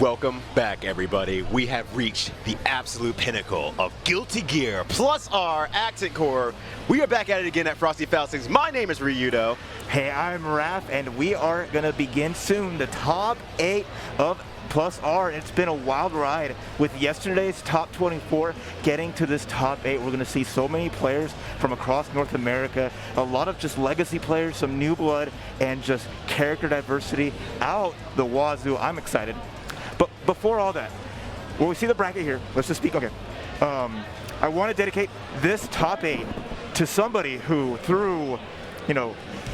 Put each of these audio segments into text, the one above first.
Welcome back, everybody. We have reached the absolute pinnacle of Guilty Gear plus R accent core. We are back at it again at Frosty Faustings. My name is Ryudo. Hey, I'm Raph, and we are going to begin soon the top 8 of plus R. It's been a wild ride with yesterday's top 24 getting to this top 8. We're going to see so many players from across North America, a lot of just legacy players, some new blood, and just character diversity out the wazoo. I'm excited. But before all that, when we see the bracket here, let's just speak. Okay, I want to dedicate this top 8 to somebody who, through,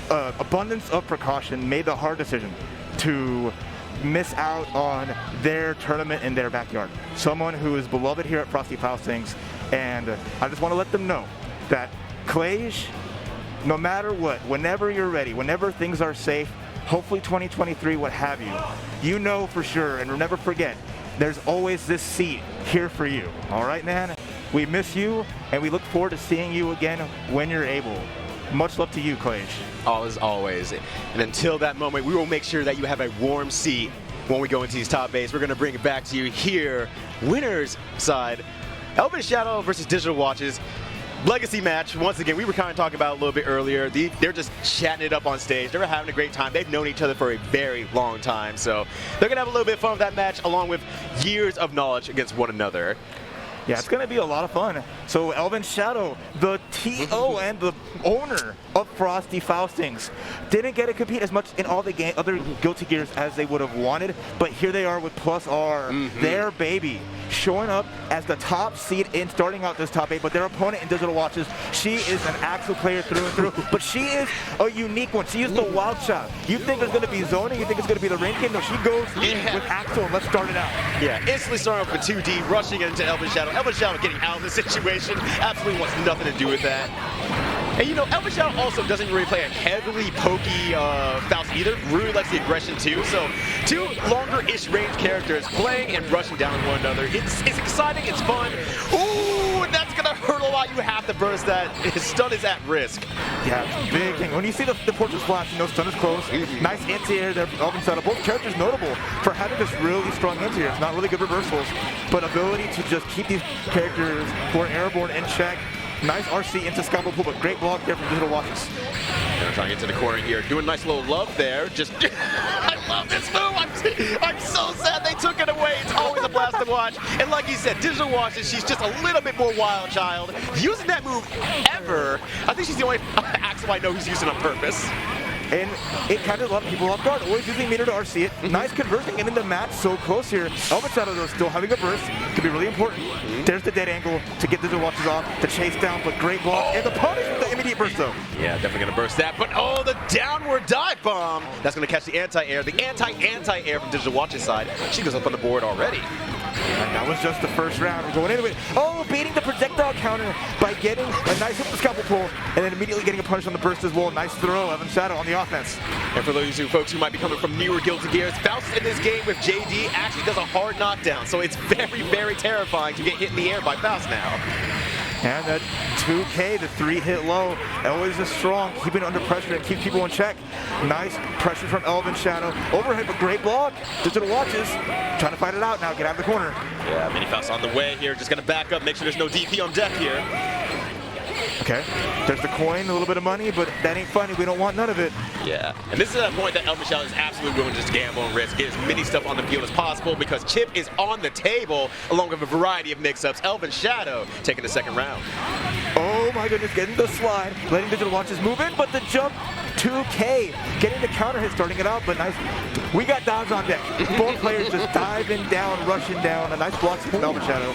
abundance of precaution, made the hard decision to miss out on their tournament in their backyard. Someone who is beloved here at Frosty Faustings, and I just want to let them know that Clash, no matter what, whenever you're ready, whenever things are safe, hopefully 2023, what have you, you know for sure, and never forget, there's always this seat here for you. All right, man? We miss you, and we look forward to seeing you again when you're able. Much love to you, Clash. Always. And until that moment, we will make sure that you have a warm seat when we go into these top 8s. We're going to bring it back to you here. Winner's side, ElvenShadow versus Digital Watches. Legacy match. Once again, we were kind of talking about it a little bit earlier. They're just chatting it up on stage. They're having a great time. They've known each other for a very long time. So they're going to have a little bit of fun with that match, along with years of knowledge against one another. Yeah, it's going to be a lot of fun. So ElvenShadow, the TO and the owner of Frosty Faustings, didn't get to compete as much in all the other Guilty Gears as they would have wanted, but here they are with Plus R, their baby, showing up as the top seed in starting out this top 8, but their opponent in Digital Watches, she is an Axel player through and through, but she is a unique one. She is the wild shot. You think it's going to be zoning, you think it's going to be the rain game? No, she goes in with Axel, and let's start it out. Yeah, instantly starting off with 2D, rushing into ElvenShadow. ElvenShadow getting out of the situation, absolutely wants nothing to do with that. And ElvenShadow also doesn't really play a heavily pokey Faust either. Really likes the aggression too. So two longer-ish range characters playing and rushing down one another. It's exciting, it's fun. Ooh, and that's gonna hurt a lot. You have to burst that. His stun is at risk. Yeah, it's a big thing. When you see the portrait flash, stun is close. Nice anti-air there from ElvenShadow. Both characters notable for having just really strong anti-airs. Not really good reversals, but ability to just keep these characters who are airborne in check. Nice RC into scalpel pull, but great block there from Digital Watches. They're trying to get to the corner here. Doing a nice little love there. Just, I love this move. I'm so sad they took it away. It's always a blast to watch. And like you said, Digital Watches, she's just a little bit more wild child. Using that move ever. I think she's the only Axel I know who's using it on purpose. And it kind of a lot of people off guard. Always using meter to RC it. Nice converting, and in the match so close here. ElvenShadow, though, still having a burst. Could be really important. There's the dead angle to get Digital Watches off, to chase down, but great block. And the punish with the immediate burst, though. Yeah, definitely going to burst that. But the downward dive bomb. That's going to catch the anti-air. The anti-air from Digital Watches side. She goes up on the board already. And that was just the first round. We're going into it. Beating the projectile counter by getting a nice hit with the scalpel pull, and then immediately getting a punish on the burst as well. Nice throw, ElvenShadow on the offense. And for those folks who might be coming from newer Guilty Gears, Faust in this game with JD actually does a hard knockdown, so it's very, very terrifying to get hit in the air by Faust now. And that 2K, the 3-hit low, always is strong, keeping it under pressure and keep people in check. Nice pressure from ElvenShadow. Overhead, but great block. Digital Watches trying to fight it out now, get out of the corner. Yeah, Mini Faust on the way here, just going to back up, make sure there's no DP on deck here. Okay, there's the coin, a little bit of money, but that ain't funny. We don't want none of it. Yeah, and this is that point that ElvenShadow is absolutely willing to just gamble and risk, get as many stuff on the field as possible because Chipp is on the table along with a variety of mix-ups. ElvenShadow taking the second round. Oh my goodness, getting the slide, letting Digital Watches move in, but the jump, 2K, getting the counter hit, starting it out, but nice. We got dodge on deck. Both players just diving down, rushing down. A nice block from ElvenShadow.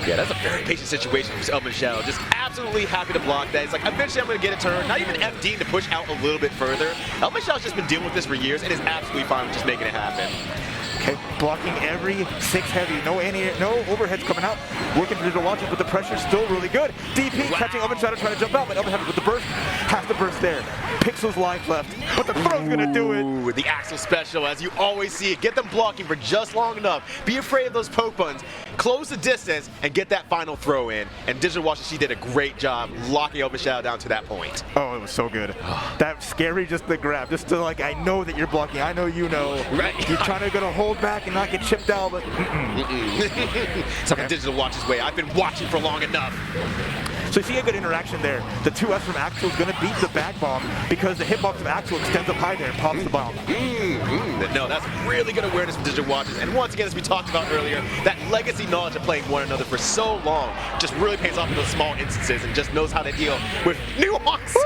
Yeah, that's a very patient situation for ElvenShadow. Just absolutely happy to block that. It's like, eventually I'm going to get a turn. Not even FD to push out a little bit further. ElvenShadow's just been dealing with this for years and is absolutely fine with just making it happen. Okay, blocking every 6 heavy. No overheads coming out. Working for Digital Watches, but the pressure's still really good. DP catching ElvenShadow trying to jump out, but ElvenShadow with the burst. Has the burst there. Pixel's life left, but the throw's going to do it. The Axel special, as you always see it. Get them blocking for just long enough. Be afraid of those poke buttons. close the distance, and get that final throw in. And Digital Watches, she did a great job locking ElvenShadow down to that point. Oh, it was so good. That scary, just the grab, just to like, I know that you're blocking, I know you know. Right. You're trying to hold back and not get chipped out, but It's like the Digital Watches way. I've been watching for long enough. So you see a good interaction there. The 2S from Axel is going to beat the back bomb because the hitbox of Axel extends up high there and pops the bomb. No, that's really good awareness from Digital Watches. And once again, as we talked about earlier, that legacy knowledge of playing one another for so long just really pays off in those small instances and just knows how to deal with nuances.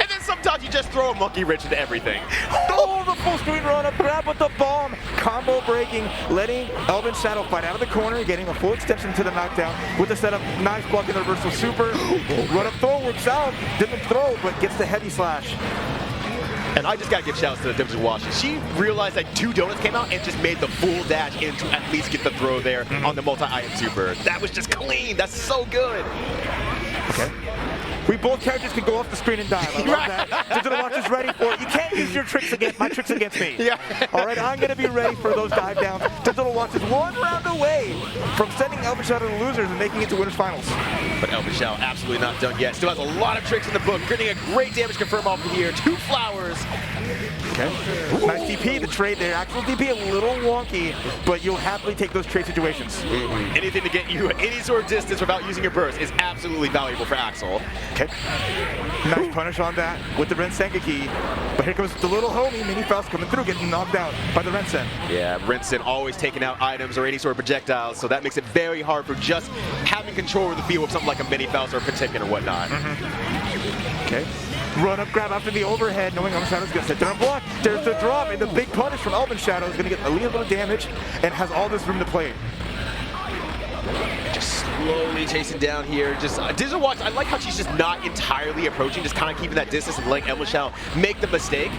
And then sometimes you just throw a monkey wrench into everything. Oh, the full screen run up, grab with the bomb, combo breaking, letting ElvenShadow fight out of the corner, getting a full extension to the knockdown with the setup, nice block in the reversal super. Run up throw works out, didn't throw, but gets the heavy slash. And I just gotta give shouts to the Digital Watches. She realized that 2 donuts came out and just made the full dash in to at least get the throw there on the multi-item super. That was just clean. That's so good. Okay. We both characters can go off the screen and dive. I love that. Digital Watch is ready for it. You can't use your tricks against my tricks against me. Yeah. All right, I'm gonna be ready for those dive downs. Digital Watch is 1 round away from sending ElvenShadow to the losers and making it to winners finals. But ElvenShadow absolutely not done yet. Still has a lot of tricks in the book. Getting a great damage confirm off of here. 2 flowers. Okay. Nice DP, the trade there. Actual DP a little wonky, but you'll happily take those trade situations. Anything to get you any sort of distance without using your burst is absolutely valuable for Axel. Okay. Nice punish on that with the Rensenkaki. But here comes the little homie, Mini Faust, coming through, getting knocked out by the Rensen. Yeah, Rensen always taking out items or any sort of projectiles, so that makes it very hard for just having control of the field with something like a Mini Faust or a Patikin or whatnot. Okay. Run up, grab after the overhead, knowing ElvenShadow's going to sit there and block. There's the drop, and the big punish from ElvenShadow is going to get a little bit of damage and has all this room to play. Just slowly chasing down here. Just Digital Watch, I like how she's just not entirely approaching, just kind of keeping that distance and letting ElvenShadow make the mistake.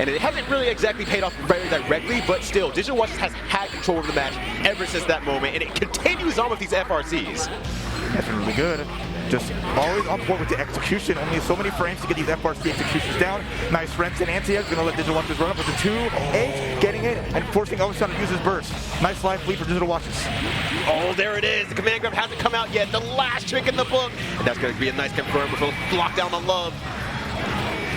And it hasn't really exactly paid off very directly, but still, Digital Watch has had control of the match ever since that moment, and it continues on with these FRCs. That's been really good. Just always on point with the execution. Only so many frames to get these FRC executions down. Nice Rensen. Anji is going to let Digital Watches run up with the 2-8, getting it and forcing ElvenShadow to use his burst. Nice live lead for Digital Watches. Oh, there it is. The command grab hasn't come out yet. The last trick in the book. And that's going to be a nice confirm with a lockdown on love.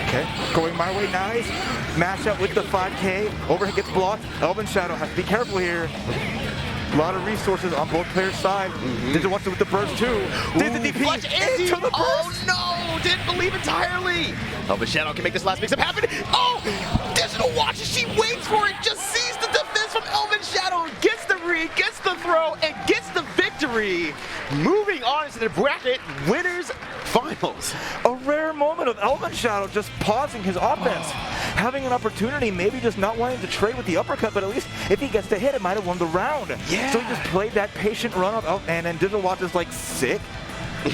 Okay, going my way, nice. Mash up with the 5K. Overhead gets blocked. ElvenShadow has to be careful here. A lot of resources on both players' side. Digital Watch with the burst too. Did the DP into the burst? Oh no! Didn't believe entirely. ElvenShadow can make this last mix-up happen. Oh! Digital Watches, she waits for it, just sees the defense from ElvenShadow, gets the read, gets the throw, and gets the victory. Moving on into the bracket winners finals. A rare moment of ElvenShadow just pausing his offense. Having an opportunity, maybe just not wanting to trade with the uppercut, but at least if he gets to hit, it might have won the round. Yeah. So he just played that patient run up, and then Digital Watch is like, sick?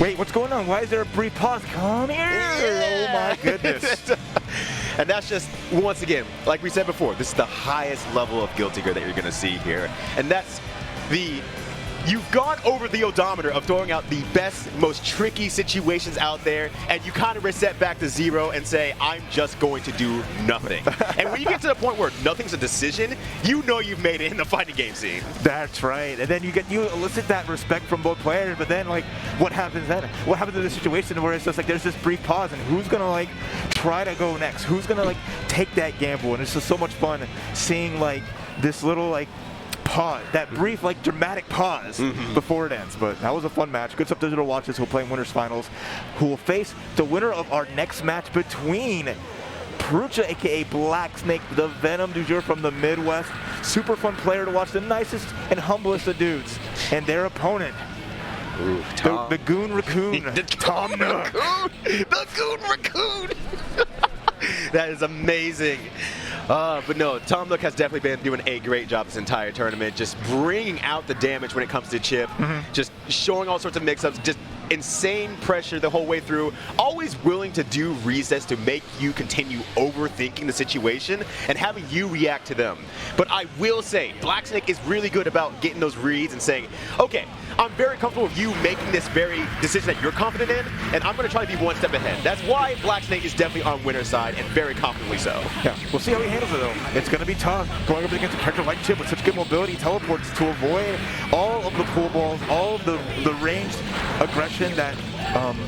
Wait, what's going on? Why is there a brief pause? Come here! Yeah. Oh my goodness. And that's just, once again, like we said before, this is the highest level of Guilty Gear that you're going to see here. And that's you've gone over the odometer of throwing out the best, most tricky situations out there, and you kind of reset back to 0 and say, I'm just going to do nothing. And when you get to the point where nothing's a decision, you know you've made it in the fighting game scene. That's right. And then you elicit that respect from both players, but then like, what happens then? What happens in the situation where it's just like there's this brief pause, and who's gonna like try to go next? Who's gonna like take that gamble? And it's just so much fun seeing like this little like pause, that brief like dramatic pause before it ends. But that was a fun match. Good stuff. Digital Watches who will play in winners finals, who will face the winner of our next match between Perucha, aka blackSNAKE, the Venom du jour from the Midwest. Super fun player to watch, the nicest and humblest of dudes, and their opponent, the Goon Raccoon, Tom Nook. The Goon Raccoon! That is amazing. But no, Tom Nook has definitely been doing a great job this entire tournament, just bringing out the damage when it comes to Chipp, just showing all sorts of mix-ups, just insane pressure the whole way through, always willing to do resets to make you continue overthinking the situation and having you react to them. But I will say, blackSNAKE is really good about getting those reads and saying, okay, I'm very comfortable with you making this very decision that you're confident in, and I'm going to try to be one step ahead. That's why blackSNAKE is definitely on winner's side, and very confidently so. Yeah, we'll see how he handles it though. It's going to be tough going up against a character like Chipp with such good mobility, teleports to avoid all of the pull balls, all of the ranged aggression that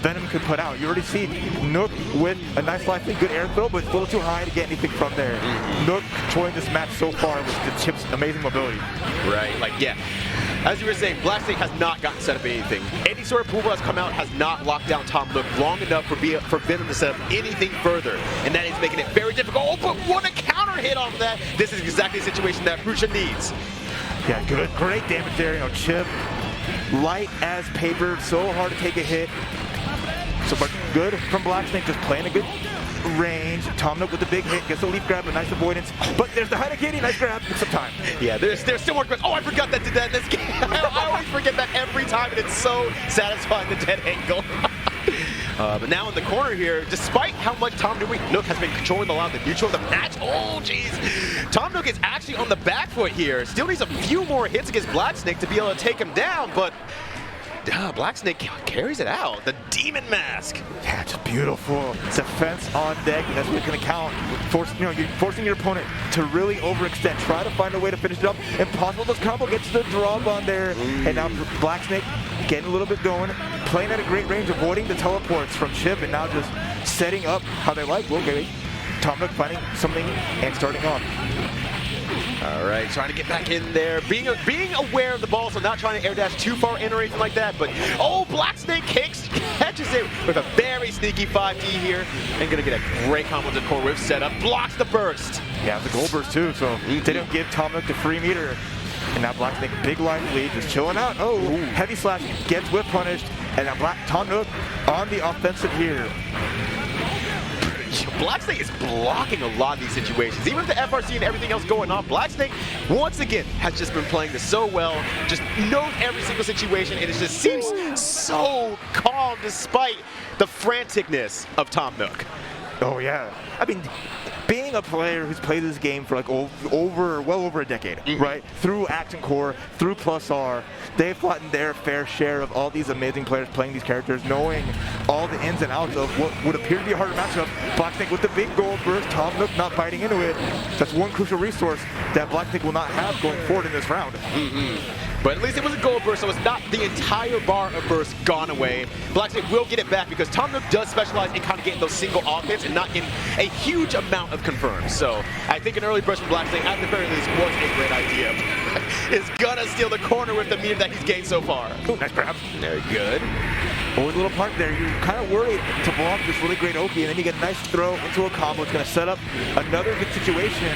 Venom could put out. You already see Nook with a nice life lead, good air throw, but it's a little too high to get anything from there. Nook controlling this match so far with the Chipp's amazing mobility. Right, like, yeah. As you were saying, blackSNAKE has not gotten set up anything. Any sort of pull has come out, has not locked down Tom Nook long enough for Venom to set up anything further. And that is making it very difficult. Oh, but what a counter hit off that. This is exactly the situation that Frusha needs. Yeah, good, great damage there. You know, Chipp, light as paper, so hard to take a hit. So but good from blackSNAKE, just playing a good range. Tom Nook with the big hit, gets the leaf grab, a nice avoidance. But there's the Heinekitty, nice grab, took some time. Yeah, there's still more. Oh, I forgot that did that in this game. I always forget that every time, and it's so satisfying, the dead angle. But now in the corner here, despite how much Tom Nook has been controlling a lot of the neutral of the match, oh jeez, Tom Nook is actually on the back foot here. Still needs a few more hits against blackSNAKE to be able to take him down, but blackSNAKE carries it out. The Demon Mask. Yeah, just beautiful. Defense on deck. That's what's going to count. You're forcing your opponent to really overextend. Try to find a way to finish it up. Impossible. This combo gets the drop on there. And now blackSNAKE getting a little bit going. Playing at a great range, avoiding the teleports from Chipp, and now just setting up how they like. Okay, Tom Nook finding something and starting off. All right, trying to get back in there, being aware of the ball, so not trying to air dash too far in or anything like that. But oh, blackSNAKE catches it with a very sneaky 5D here, and gonna get a great combo to core whip setup, blocks the burst. Yeah, the gold burst too. So they don't give Tom Nook the free meter, and now blackSNAKE big life lead, just chilling out. Oh, heavy slash gets whip punished, and now Tom Nook on the offensive here. blackSNAKE is blocking a lot of these situations. Even with the FRC and everything else going on, blackSNAKE, once again, has just been playing this so well, just knows every single situation, and it just seems so calm despite the franticness of Tom Nook. Oh, yeah. I mean, being a player who's played this game for like well over a decade, right? Through Action Core, through +R, they've fought their fair share of all these amazing players playing these characters, knowing all the ins and outs of what would appear to be a harder matchup. blackSNAKE with the big gold burst, Tom Nook not biting into it. That's one crucial resource that blackSNAKE will not have going forward in this round. But at least it was a gold burst, so it's not the entire bar of burst gone away. blackSNAKE will get it back because Tom Nook does specialize in kind of getting those single offhits and not getting a huge amount of confirms. So I think an early burst from blackSNAKE at the very least was a great idea. Is gonna steal the corner with the meter that he's gained so far. Ooh, nice grab. Very good. Always a little part there. You're kind of worried to block this really great Oki, and then you get a nice throw into a combo. It's going to set up another good situation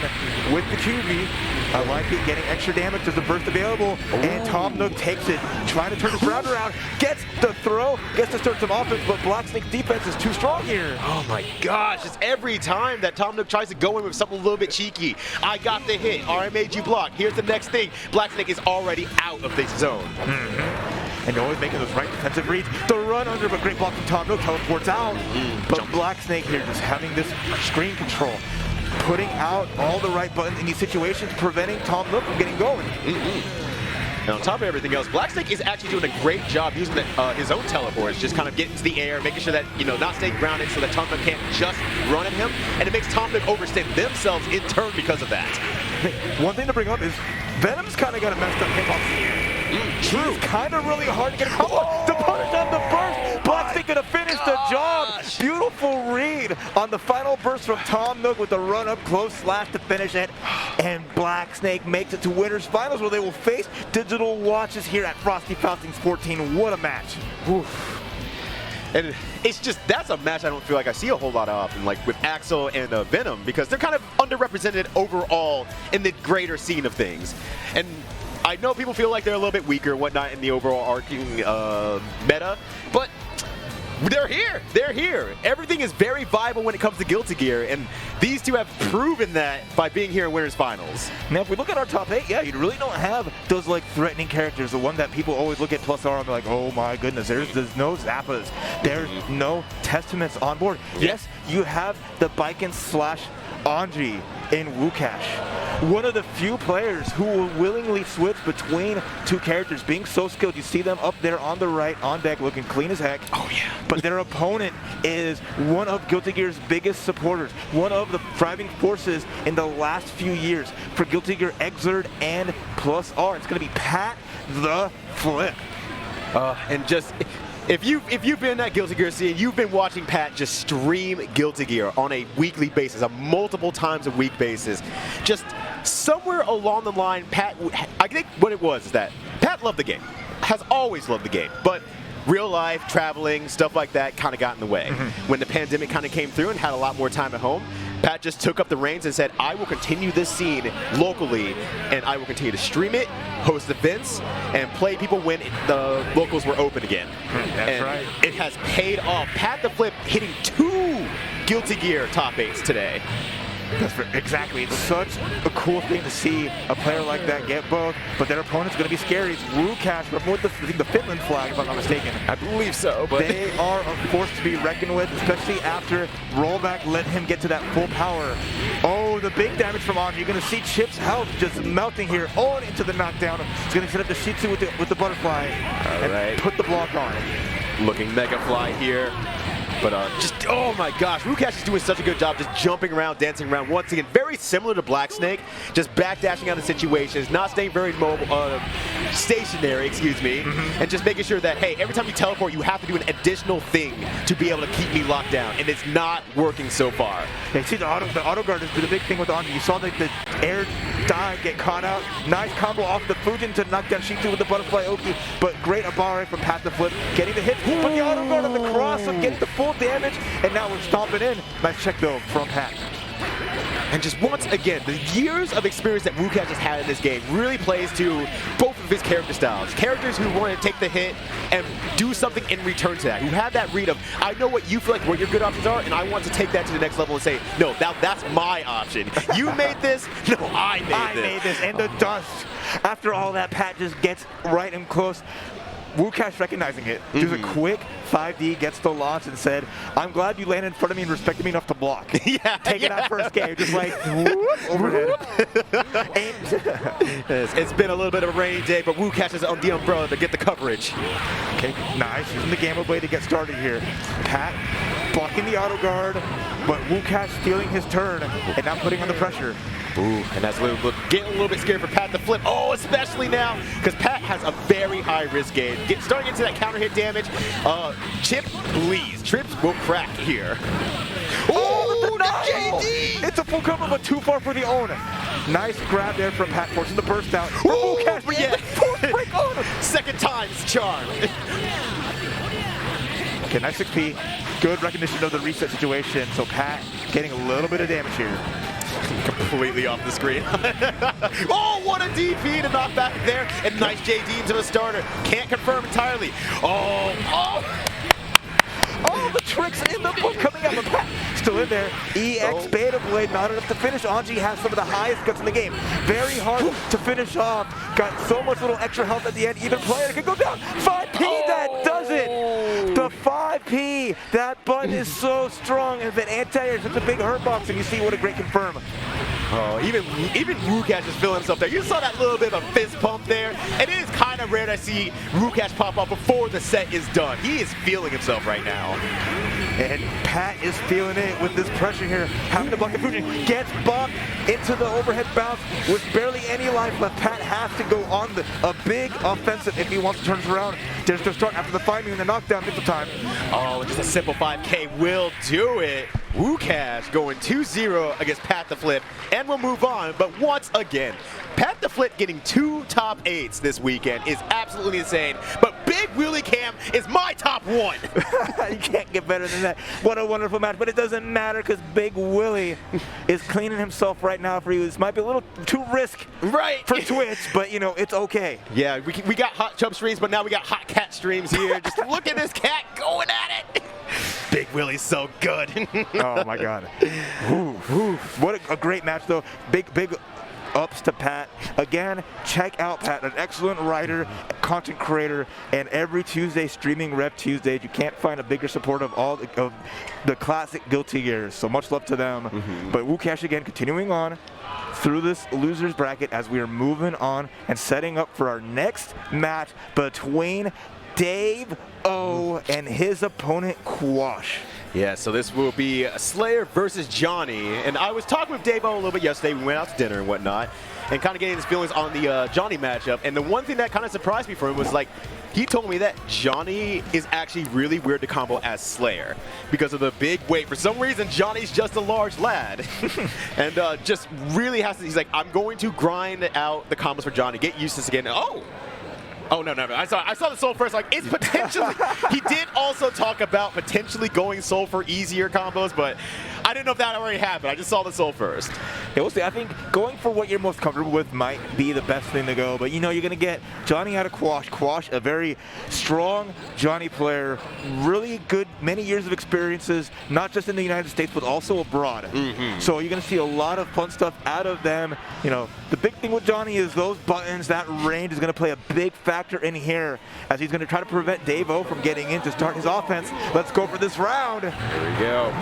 with the QB. I like it, getting extra damage. There's a burst available, and Tom Nook takes it, trying to turn this round around. Gets the throw, gets to start some offense, but blackSNAKE defense is too strong here. Oh my gosh, it's every time that Tom Nook tries to go in with something a little bit cheeky. I got the hit, or I made you block. Here's the next thing. blackSNAKE is already out of this zone. And always making those right defensive reads. The run under, but great block from Tom Nook, teleports out. But blackSNAKE here just having this screen control, putting out all the right buttons in these situations, preventing Tom Nook from getting going. And on top of everything else, blackSNAKE is actually doing a great job using his own teleports, just kind of getting to the air, making sure that, not staying grounded so that Tom Nook can't just run at him. And it makes Tom Nook overextend themselves in turn because of that. One thing to bring up is Venom's kind of got a messed up hitbox. True. It's kind of really hard to get a combo. The punish on the burst. blackSNAKE gonna finish the job. Beautiful read on the final burst from Tom Nook with the run up close slash to finish it. And blackSNAKE makes it to winners finals where they will face Digital Watches here at Frosty Faustings 14. What a match. Oof. And it's just, that's a match I don't feel like I see a whole lot of often, like with Axel and Venom, because they're kind of underrepresented overall in the greater scene of things. And I know people feel like they're a little bit weaker and whatnot in the overall arcing meta, but They're here. They're here. Everything is very viable when it comes to Guilty Gear, and these two have proven that by being here in Winners Finals. Now, if we look at our top 8, yeah, you really don't have those like threatening characters. The one that people always look at plus R and be like, oh my goodness, there's no Zappas, there's no Testaments on board. Yes, you have the Baiken / Anji in Woocash. One of the few players who will willingly switch between two characters, being so skilled. You see them up there on the right, on deck, looking clean as heck. Oh yeah. But their opponent is one of Guilty Gear's biggest supporters, one of the driving forces in the last few years for Guilty Gear Xrd and plus R. It's going to be Pat the Flip. And just, if you've been in that Guilty Gear scene, you've been watching Pat just stream Guilty Gear on a weekly basis, a multiple times a week basis. Just somewhere along the line, Pat, I think what it was is that Pat loved the game, has always loved the game, but real life, traveling, stuff like that kind of got in the way. When the pandemic kind of came through and had a lot more time at home, Pat just took up the reins and said, I will continue this scene locally, and I will continue to stream it, host events, and play people when the locals were open again. That's right. It has paid off. Pat the Flip hitting 2 Guilty Gear top 8s today. Exactly. It's such a cool thing to see a player like that get both, but their opponent's going to be scary. It's Woocash, but with the Finland flag, if I'm not mistaken. I believe so, but they are a force to be reckoned with, especially after rollback let him get to that full power. Oh, the big damage from Anji. You're going to see Chipp's health just melting here on into the knockdown. He's going to set up the Shitsu with the butterfly and put the block on. Looking mega fly here. But just, oh my gosh, Woocash is doing such a good job just jumping around, dancing around. Once again, very similar to blackSNAKE, just backdashing out of situations, not staying very mobile, stationary, excuse me, and just making sure that, hey, every time you teleport, you have to do an additional thing to be able to keep me locked down, and it's not working so far. Yeah, see, the auto guard has been a big thing with Anji. You saw the air dive get caught out. Nice combo off the Fujin to knock down Shitsu with the butterfly Oki, but great Abare from Pat the Flip, getting the hit, but the auto guard on the cross of getting the full damage, and now we're stomping in. Nice check though from Pat. And just once again, the years of experience that Woocash has had in this game really plays to both of his character styles. Characters who want to take the hit and do something in return to that, who have that read of, I know what you feel like, what your good options are, and I want to take that to the next level and say, no, that's my option. You made this, no, I made this. And the dust. After all that, Pat just gets right and close. Woocash recognizing it, does a quick 5D, gets the launch and said, I'm glad you landed in front of me and respected me enough to block. Take it out first game, just like whoop, overhead. It's been a little bit of a rainy day, but Woocash is on the umbrella to get the coverage. Okay, nice, using the Gamma Blade to get started here. Pat blocking the auto guard, but Woocash stealing his turn and not putting on the pressure. Ooh, and that's getting a little bit scared for Pat the Flip. Oh, especially now, because Pat has a very high risk gauge. Starting into that counter hit damage. Chipp, please. Trips will crack here. Oh, the JD! It's a full cover, but too far for the owner. Nice grab there from Pat, forcing the burst out. Oh, Woocash, but yeah. Force break on him. Second time's charm. Okay, nice XP. Good recognition of the reset situation. So Pat getting a little bit of damage here. Completely off the screen. Oh, what a DP to knock back there. And nice JD into the starter. Can't confirm entirely. Oh, the tricks in the book coming out of Pat. Still in there. EX Beta Blade, not enough to finish. Anji has some of the highest guts in the game. Very hard to finish off. Got so much little extra health at the end. Either player can go down. 5P, that does it. The 5P. That button is so strong. And then anti-air is such a big hurt box. And you see what a great confirm. Oh, even Woocash is feeling himself there. You saw that little bit of a fist pump there. And it is kind of rare to see Woocash pop up before the set is done. He is feeling himself right now. And Pat is feeling it with this pressure here. Having to block the Fujin. Gets bumped into the overhead bounce with barely any life left. Pat has to go on a big offensive if he wants to turn this around. There's the start after the 5 and the knockdown missile time. Oh, just a simple 5K will do it. Woocash going 2-0 against pattheflip, and we'll move on. But once again, pattheflip getting 2 top 8s this weekend is absolutely insane. But Big Willie Cam is my top 1. You can't get better than that. What a wonderful match, but it doesn't matter because Big Willie is cleaning himself right now for you. This might be a little too risk for Twitch, but you know, it's okay. Yeah, we got hot chub streams, but now we got hot cat streams here. Just look at this cat going at it. Big Willie's so good. Oh my God. What a great match though. Big ups to Pat. Again, check out Pat, an excellent writer, content creator, and every Tuesday streaming Rep Tuesdays. You can't find a bigger supporter of all of the classic Guilty Gears. So much love to them. But Woocash again continuing on through this losers bracket as we are moving on and setting up for our next match between Dave O and his opponent Quash. Yeah, so this will be Slayer versus Johnny. And I was talking with Dave O a little bit yesterday. We went out to dinner and whatnot, and kind of getting his feelings on the Johnny matchup. And the one thing that kind of surprised me for him was, like, he told me that Johnny is actually really weird to combo as Slayer because of the big weight. For some reason, Johnny's just a large lad. And just really has to, he's like, I'm going to grind out the combos for Johnny, get used to this again. Oh, no. I saw the soul first. Like, it's potentially. He did also talk about potentially going soul for easier combos, but I didn't know if that already happened. I just saw the soul first. Yeah, we'll see. I think going for what you're most comfortable with might be the best thing to go, but you know, you're going to get Johnny out of Quash. Quash, a very strong Johnny player, really good, many years of experiences, not just in the United States, but also abroad. So you're going to see a lot of fun stuff out of them. You know, the big thing with Johnny is those buttons, that range is going to play a big factor in here as he's going to try to prevent Dave O from getting in to start his offense. Let's go for this round. Here we go.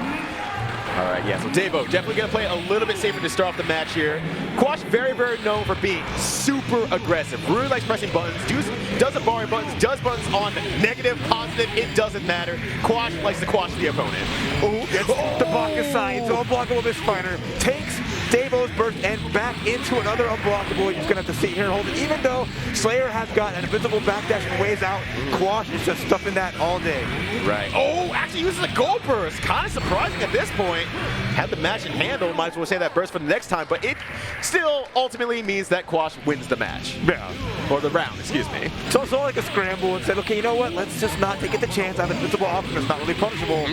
All right, yeah, so Dave O definitely going to play a little bit safer to start off the match here. Quash very known for being super aggressive. Really likes pressing buttons, doesn't borrow buttons, does buttons on negative, positive, it doesn't matter. Quash likes to quash the opponent. Ooh, gets the block aside, so unblockable misfire. Takes Dave O's burst and back into another unblockable. You're just going to have to sit here and hold it. Even though Slayer has got an invisible backdash and ways out, Quash is just stuffing that all day. Right. Oh, actually uses a gold burst. Kind of surprising at this point. Had the match in handle, might as well say that burst for the next time, but it still ultimately means that Quash wins the match. Yeah. Or the round, excuse me. So it's all like a scramble and said, okay, you know what, let's just not take it the chance. I have an invisible option that's not really punishable.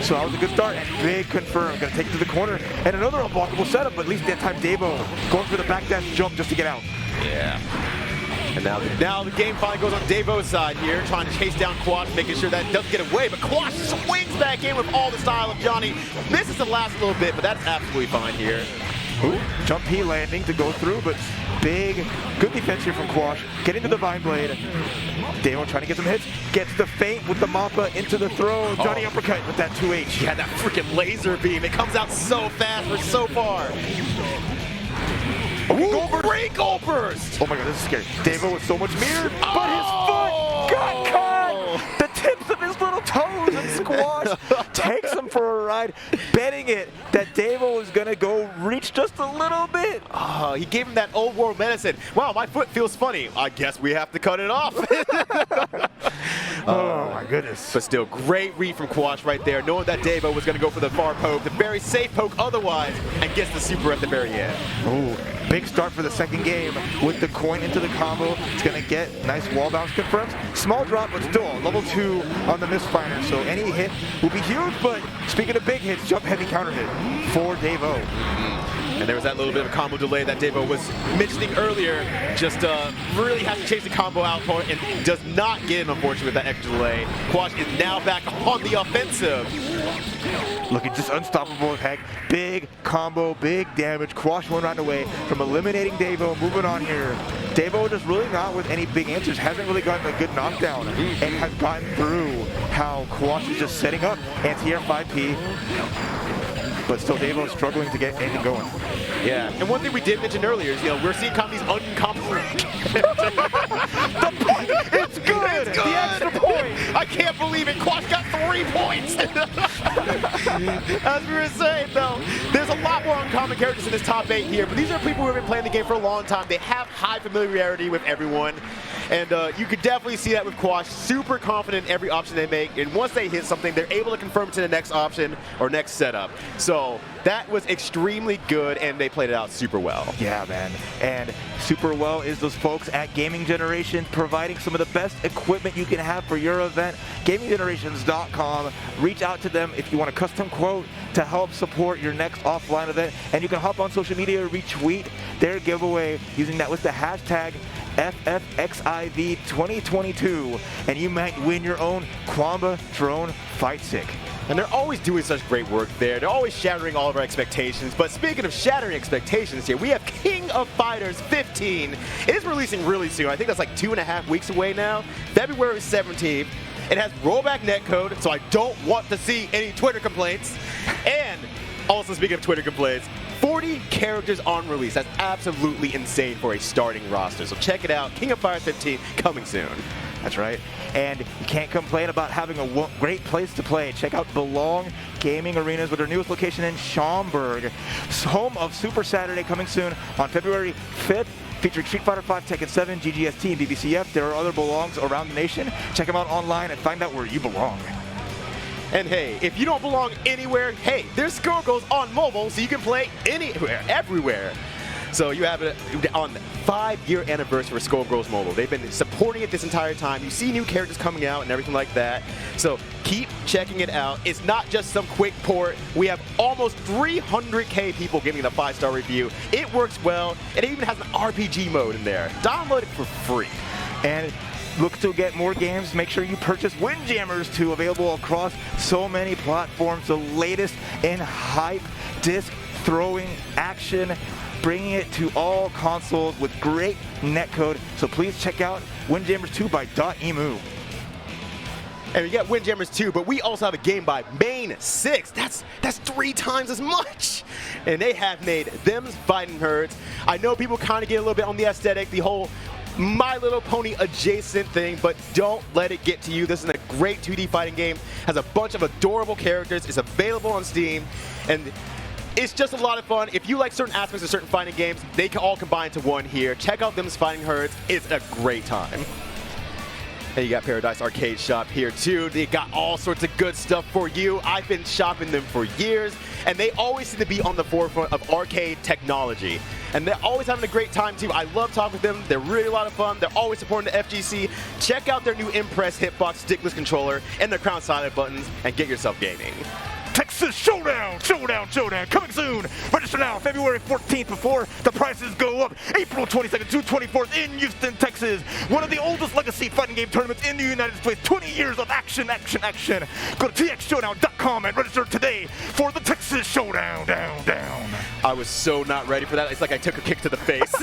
So that was a good start, and big confirm. Gonna take it to the corner, and another unblockable setup, but at least that time Dave-O going for the backdash jump just to get out. Yeah. And now the game finally goes on Dave-O's side here, trying to chase down Quash, making sure that doesn't get away. But Quash swings back in with all the style of Johnny. Misses the last little bit, but that's absolutely fine here. Ooh, jump P landing to go through, but good defense here from Quash. Getting to the Vine Blade. Dave-O trying to get some hits. Gets the feint with the Mappa into the throw. Johnny uppercut with that 2H. Yeah, that freaking laser beam. It comes out so fast for so far. Ooh, great goal burst! Oh my God, this is scary. Dave-O with so much mirror, but his foot got caught! The tips of his little toes and Squash takes him for a ride, betting it that Dave-O was gonna go reach just a little bit. Oh, he gave him that old world medicine. Wow, my foot feels funny. I guess we have to cut it off. Oh my goodness. But still, great read from Quash right there, knowing that Dave-O was going to go for the far poke, the very safe poke otherwise, and gets the super at the very end. Ooh, big start for the second game with the coin into the combo. It's going to get nice wall bounce confirmed. Small drop, but still level 2 on the misfire, so any hit will be huge, but speaking of big hits, jump heavy counter hit for Dave-O. And there was that little bit of a combo delay that Dave-O was mentioning earlier. Just really has to chase the combo out for it and does not get him, unfortunately, with that extra delay. Quash is now back on the offensive. Looking just unstoppable as heck. Big combo, big damage. Quash one round away from eliminating Dave-O. Moving on here. Dave-O just really not with any big answers. Hasn't really gotten a good knockdown and has gotten through how Quash is just setting up anti-air 5P. But still, Dave-O struggling to get anything going. Yeah, and one thing we did mention earlier is, we're seeing kind of these uncomplicated. The point, it's good. The extra point. I can't believe it. Quash got 3 points. As we were saying, though, there's a lot more uncommon characters in this top 8 here, but these are people who have been playing the game for a long time. They have high familiarity with everyone. And you could definitely see that with Quash, super confident in every option they make, and once they hit something, they're able to confirm it to the next option or next setup. So that was extremely good, and they played it out super well. Yeah, man. And super well is those folks at Gaming Generations providing some of the best equipment you can have for your event. GamingGenerations.com. Reach out to them if you want a custom quote to help support your next offline event. And you can hop on social media, retweet their giveaway using that with the hashtag FFXIV 2022, and you might win your own Quamba drone fight stick. And they're always doing such great work there. They're always shattering all of our expectations. But speaking of shattering expectations here, we have King of Fighters 15. It is releasing really soon. I think that's like 2.5 weeks away now. February 17th. It has rollback netcode, so I don't want to see any Twitter complaints. And also, speaking of Twitter complaints, 40 characters on release. That's absolutely insane for a starting roster. So check it out. King of Fighters 15 coming soon. That's right. And you can't complain about having a great place to play. Check out Belong Gaming Arenas with their newest location in Schaumburg. Home of Super Saturday coming soon on February 5th. Featuring Street Fighter V, Tekken 7, GGST, and BBCF. There are other belongs around the nation. Check them out online and find out where you belong. And hey, if you don't belong anywhere, hey, there's Skullgirls on mobile, so you can play anywhere, everywhere. So you have it on the 5-year anniversary for Skullgirls Mobile. They've been supporting it this entire time. You see new characters coming out and everything like that. So keep checking it out. It's not just some quick port. We have almost 300K people giving it a 5-star review. It works well. It even has an RPG mode in there. Download it for free. And look to get more games. Make sure you purchase Windjammers 2, available across so many platforms. The latest in hype disc throwing action, bringing it to all consoles with great netcode. So please check out Windjammers 2 by .emu. And we got Windjammers 2, but we also have a game by Main 6. That's 3 times as much. And they have made Them's Fighting Herds. I know people kind of get a little bit on the aesthetic, the whole My Little Pony adjacent thing, but don't let it get to you. This is a great 2D fighting game. Has a bunch of adorable characters. It's available on Steam. And it's just a lot of fun. If you like certain aspects of certain fighting games, they can all combine into one here. Check out Them's Fighting Herds. It's a great time. And you got Paradise Arcade Shop here too. They got all sorts of good stuff for you. I've been shopping them for years, and they always seem to be on the forefront of arcade technology. And they're always having a great time too. I love talking with them. They're really a lot of fun. They're always supporting the FGC. Check out their new Impress Hitbox stickless controller and their Crown Silent buttons, and get yourself gaming. Texas Showdown, coming soon. Register now, February 14th before the prices go up. April 22nd to 24th in Houston, Texas. One of the oldest legacy fighting game tournaments in the United States. 20 years of action. Go to txshowdown.com and register today for the Texas Showdown, down. I was so not ready for that. It's like I took a kick to the face.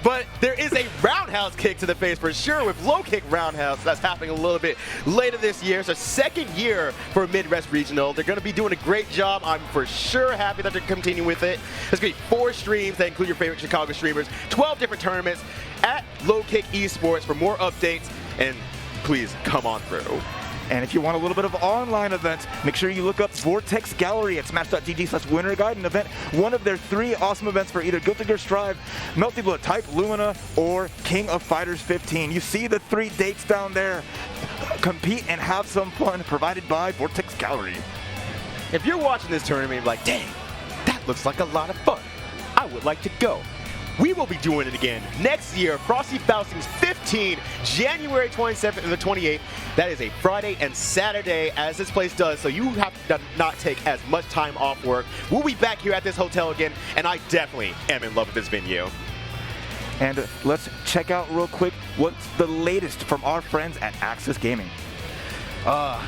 But there is a roundhouse kick to the face for sure with low kick roundhouse. That's happening a little bit later this year. It's our second year for Midwest Regional. They're going to be doing a great job. I'm for sure happy that they're continuing with it. There's going to be 4 streams that include your favorite Chicago streamers, 12 different tournaments at Low Kick Esports for more updates, and please come on through. And if you want a little bit of online events, make sure you look up Vortex Gallery at smash.gg/winter guide, an event, one of their 3 awesome events for either Guilty Gear Strive, Melty Blood Type, Lumina, or King of Fighters 15. You see the 3 dates down there. Compete and have some fun, provided by Vortex Gallery. If you're watching this tournament, you're like, dang, that looks like a lot of fun. I would like to go. We will be doing it again next year. Frosty Faustings 15, January 27th and the 28th. That is a Friday and Saturday, as this place does, so you have to not take as much time off work. We'll be back here at this hotel again, and I definitely am in love with this venue. And let's check out real quick what's the latest from our friends at Axis Gaming.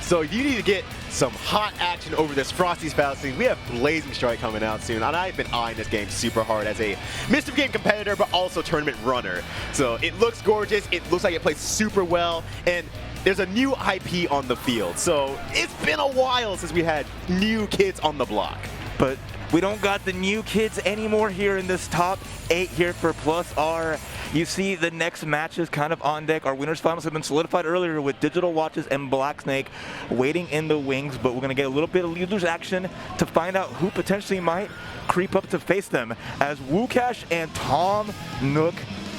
So if you need to get some hot action over this Frosty's Faustings, we have Blazing Strike coming out soon, and I've been eyeing this game super hard as a Mr. Game competitor, but also tournament runner. So it looks gorgeous, it looks like it plays super well, and there's a new IP on the field. So it's been a while since we had new kids on the block. But we don't got the new kids anymore here in this top 8 here for Plus R. You see the next matches kind of on deck. Our winners finals have been solidified earlier with Digital Watches and blackSNAKE waiting in the wings, but we're going to get a little bit of losers action to find out who potentially might creep up to face them, as Woocash and Tom Nook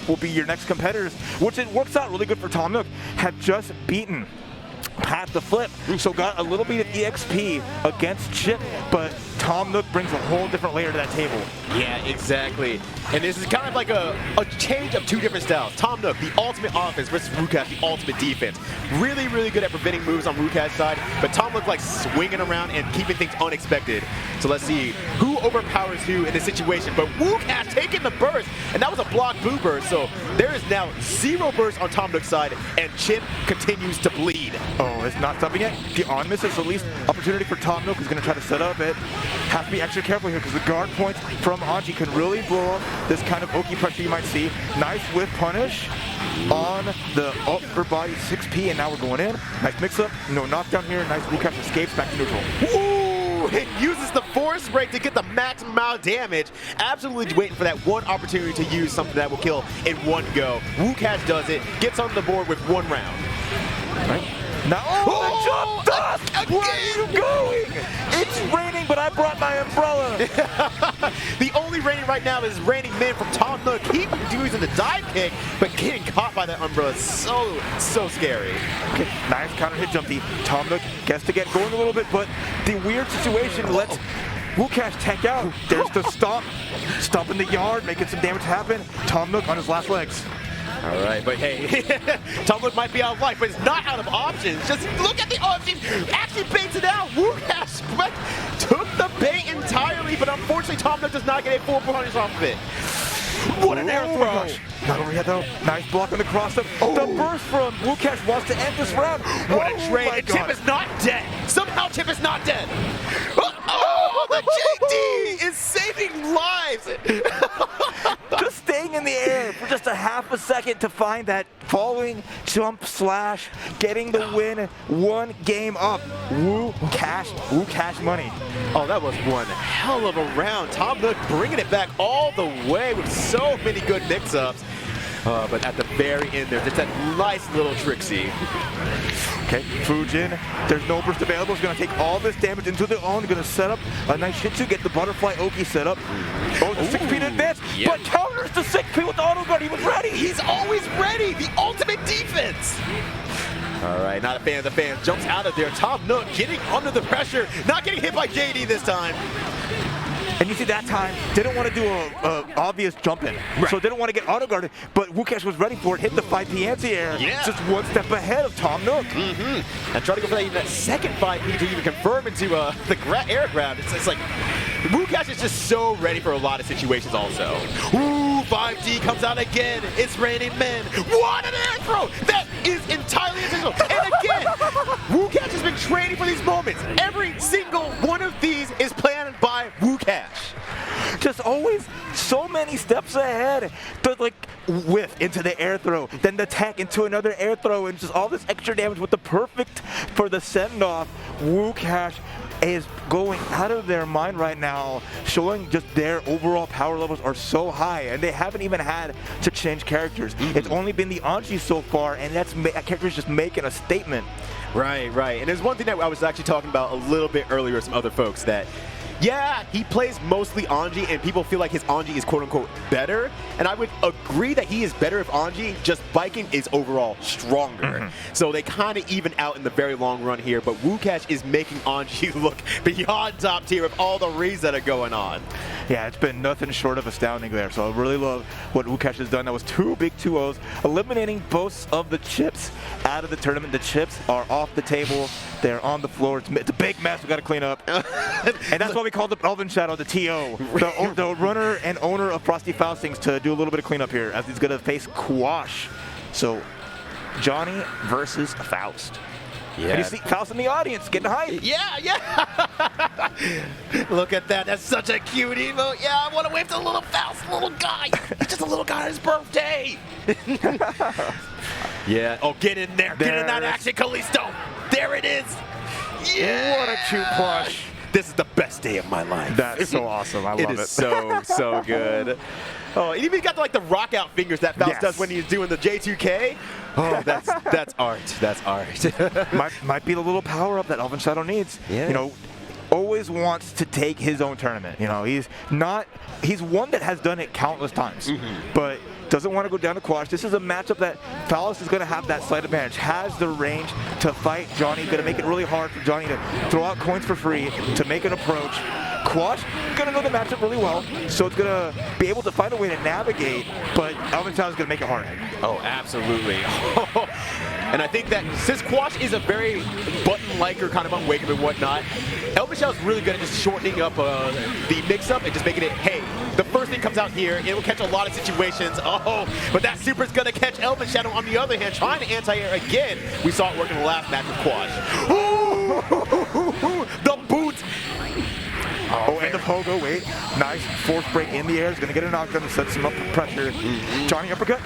will be your next competitors, which it works out really good for Tom Nook, have just beaten pattheflip, so got a little bit of EXP against Chipp, but Tom Nook brings a whole different layer to that table. Yeah, exactly. And this is kind of like a change of two different styles. Tom Nook, the ultimate offense, versus Woocash, the ultimate defense. Really, really good at preventing moves on Woocash's side, but Tom Nook like swinging around and keeping things unexpected. So let's see who overpowers who in this situation. But Woocash taking the burst, and that was a block blue burst, so there is now 0 burst on Tom Nook's side, and Chipp continues to bleed. Oh, it's not stopping yet. The on miss is the least opportunity for Tom Nook, who's going to try to set up it. Have to be extra careful here because the guard points from Anji can really blow up this kind of Oki pressure you might see. Nice whiff punish on the upper body 6P, and now we're going in. Nice mix-up. No knockdown here. Nice Woocash escapes back to neutral. Ooh, it uses the force break to get the maximum amount of damage. Absolutely waiting for that one opportunity to use something that will kill in one go. Woocash does it, gets on the board with 1 round. Right. Now, the jump dust! Where are you going? It's raining, but I brought my umbrella. The only raining right now is raining men from Tom Nook. Keep using the dive kick, but getting caught by that umbrella is so scary. Okay, nice counter hit jump D. Tom Nook gets to get going a little bit, but the weird situation lets Woocash tech out. There's the stomp. Stomp in the yard, making some damage happen. Tom Nook on his last legs. All right, but hey, Tom Nook might be out of life, but it's not out of options. Just look at the options. Actually baits it out. Woocash took the bait entirely, but unfortunately Tom Nook does not get a full punish off of it. What an air throw! Not over yet though. Nice block on the cross up. The burst from Woocash wants to end this round. What a trade! And Chipp is not dead. Somehow Chipp is not dead. Oh, the JD is saving lives. Just staying in the air for just a half a second to find that following jump slash, getting the win, 1 game up. Woocash money. Oh, that was one hell of a round. Tom Nook bringing it back all the way with so many good mix-ups. But at the very end there, just that nice little Trixie. Okay, Fujin, there's no burst available. He's going to take all this damage into the own. Going to set up a nice Shitsu, get the butterfly Oki set up. Oh, the 6P to advance, but counters the 6P with the auto guard. He was ready. He's always ready. The ultimate defense. All right, not a fan of the fans. Jumps out of there. Tom Nook getting under the pressure. Not getting hit by JD this time. And you see that time, didn't want to do a obvious jump in. Right. So didn't want to get auto guarded, but Woocash was ready for it, hit the 5P anti-air. Yeah. Just 1 step ahead of Tom Nook. And try to go for that second 5P to even confirm into the air grab. It's like, Woocash is just so ready for a lot of situations also. Ooh, 5D comes out again. It's raining men. What an air throw! That is entirely intentional. And again, Woocash has been training for these moments. Every single one of these is planned by Woocash. Just always so many steps ahead. To like whiff into the air throw, then the tech into another air throw, and just all this extra damage with the perfect for the send-off. Woocash is going out of their mind right now, showing just their overall power levels are so high, and they haven't even had to change characters. It's only been the Anji so far, and that character is just making a statement. Right. And there's one thing that I was actually talking about a little bit earlier with some other folks that, yeah, he plays mostly Anji, and people feel like his Anji is quote-unquote better. And I would agree that he is better if Anji, just biking is overall stronger. So they kind of even out in the very long run here, but Woocash is making Anji look beyond top tier with all the reads that are going on. Yeah, it's been nothing short of astounding there. So I really love what Woocash has done. That was 2 big 2-0s, eliminating both of the Chipps out of the tournament. The Chipps are off the table. They're on the floor. It's a big mess. We got to clean up. And that's why we called the ElvenShadow the TO, the runner and owner of Frosty Faustings, to do a little bit of cleanup here as he's going to face Quash. So Johnny versus Faust. Yeah. And you see Faust in the audience getting hype. Yeah. Look at that. That's such a cute emote. Yeah, I want to wave to the little Faust, little guy. He's just a little guy on his birthday. Yeah. Oh, get in there. Get in that action, Kalisto. There it is. Yeah. What a cute plush. This is the best day of my life. That's so awesome. I love it. It is so good. Oh, and even got the rock out fingers that Faust does when he's doing the J2K. Oh, that's art. That's art. might be the little power up that ElvenShadow needs. Yeah. You know, always wants to take his own tournament. You know, he's one that has done it countless times, but doesn't want to go down to quash. This is a matchup that Faust is going to have that slight advantage, has the range to fight Johnny, going to make it really hard for Johnny to throw out coins for free, to make an approach. Quash going to know the matchup really well, so it's going to be able to find a way to navigate, but ElvenShadow is going to make it hard. Oh, absolutely. And I think that since Quash is a very button-liker, kind of unwakable and whatnot, ElvenShadow is really good at just shortening up the mix-up and just making it, hey, the first thing comes out here, it will catch a lot of situations. Oh, but that super is going to catch ElvenShadow on the other hand, trying to anti-air again. We saw it work in the last match with Quash. Ooh, the boot. Oh, and the pogo, wait. Nice force break in the air. Is going to get a knockdown and sets him up for pressure. Johnny uppercut.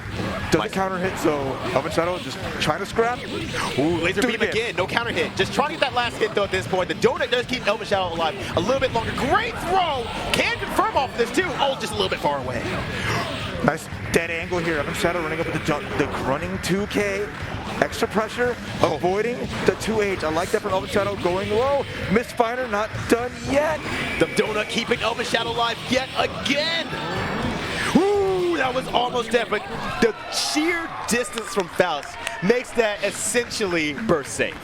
Doesn't counter hit, so ElvenShadow just trying to scrap. Ooh, laser beam again. No counter hit. Just trying to get that last hit, though, at this point. The donut does keep ElvenShadow alive a little bit longer. Great throw. Can confirm off of this, too. Oh, just a little bit far away. Nice dead angle here. ElvenShadow running up with the jump. The running 2K. Extra pressure, avoiding the 2H. I like that from ElvenShadow going low. Misfire not done yet. The donut keeping ElvenShadow alive yet again. Ooh, that was almost dead, but the sheer distance from Faust makes that essentially burst safe.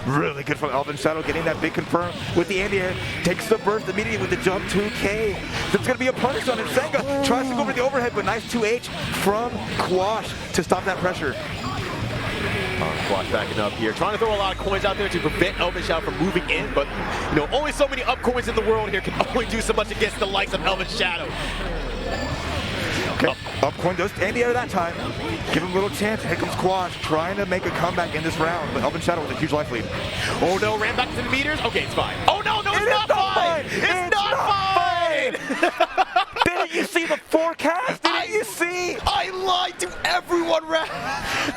Really good from ElvenShadow, getting that big confirm with the anti-air. Takes the burst immediately with the jump 2K. There's going to be a punish on it. Senga tries to go over the overhead, but nice 2H from Quash to stop that pressure. Quash backing up here, trying to throw a lot of coins out there to prevent ElvenShadow from moving in, but you know, only so many up coins in the world here can only do so much against the likes of ElvenShadow. Okay, up coin does anti-air that time. Give him a little chance. Here comes Quash trying to make a comeback in this round, but ElvenShadow with a huge life lead. Oh no, ran back to the meters. Okay, it's fine. Oh no, it's not fine. It's not fine. Didn't you see the forecast? Didn't you see? I lied to everyone,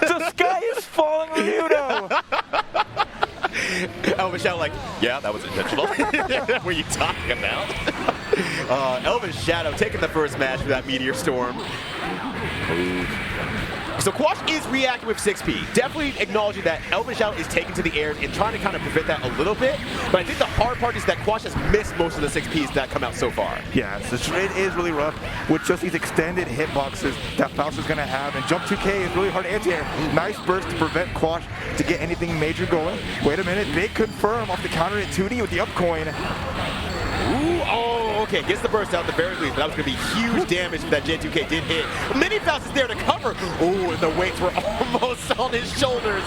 The sky is falling, Ryudo. ElvenShadow like, yeah, that was intentional. What were you talking about? ElvenShadow taking the first match with that Meteor Storm. Ooh. So Quash is reacting with 6P. Definitely acknowledging that ElvenShadow is taken to the air and trying to kind of prevent that a little bit. But I think the hard part is that Quash has missed most of the 6Ps that come out so far. Yeah, so it is really rough with just these extended hitboxes that Faust is going to have. And jump 2K is really hard to anti-air. Nice burst to prevent Quash to get anything major going. Wait a minute, big confirm off the counter at 2D with the up coin. Ooh, oh, okay, gets the burst out at the very least, but that was going to be huge damage if that J2K did hit. Mini Faust is there to cover. Ooh, and the weights were almost on his shoulders.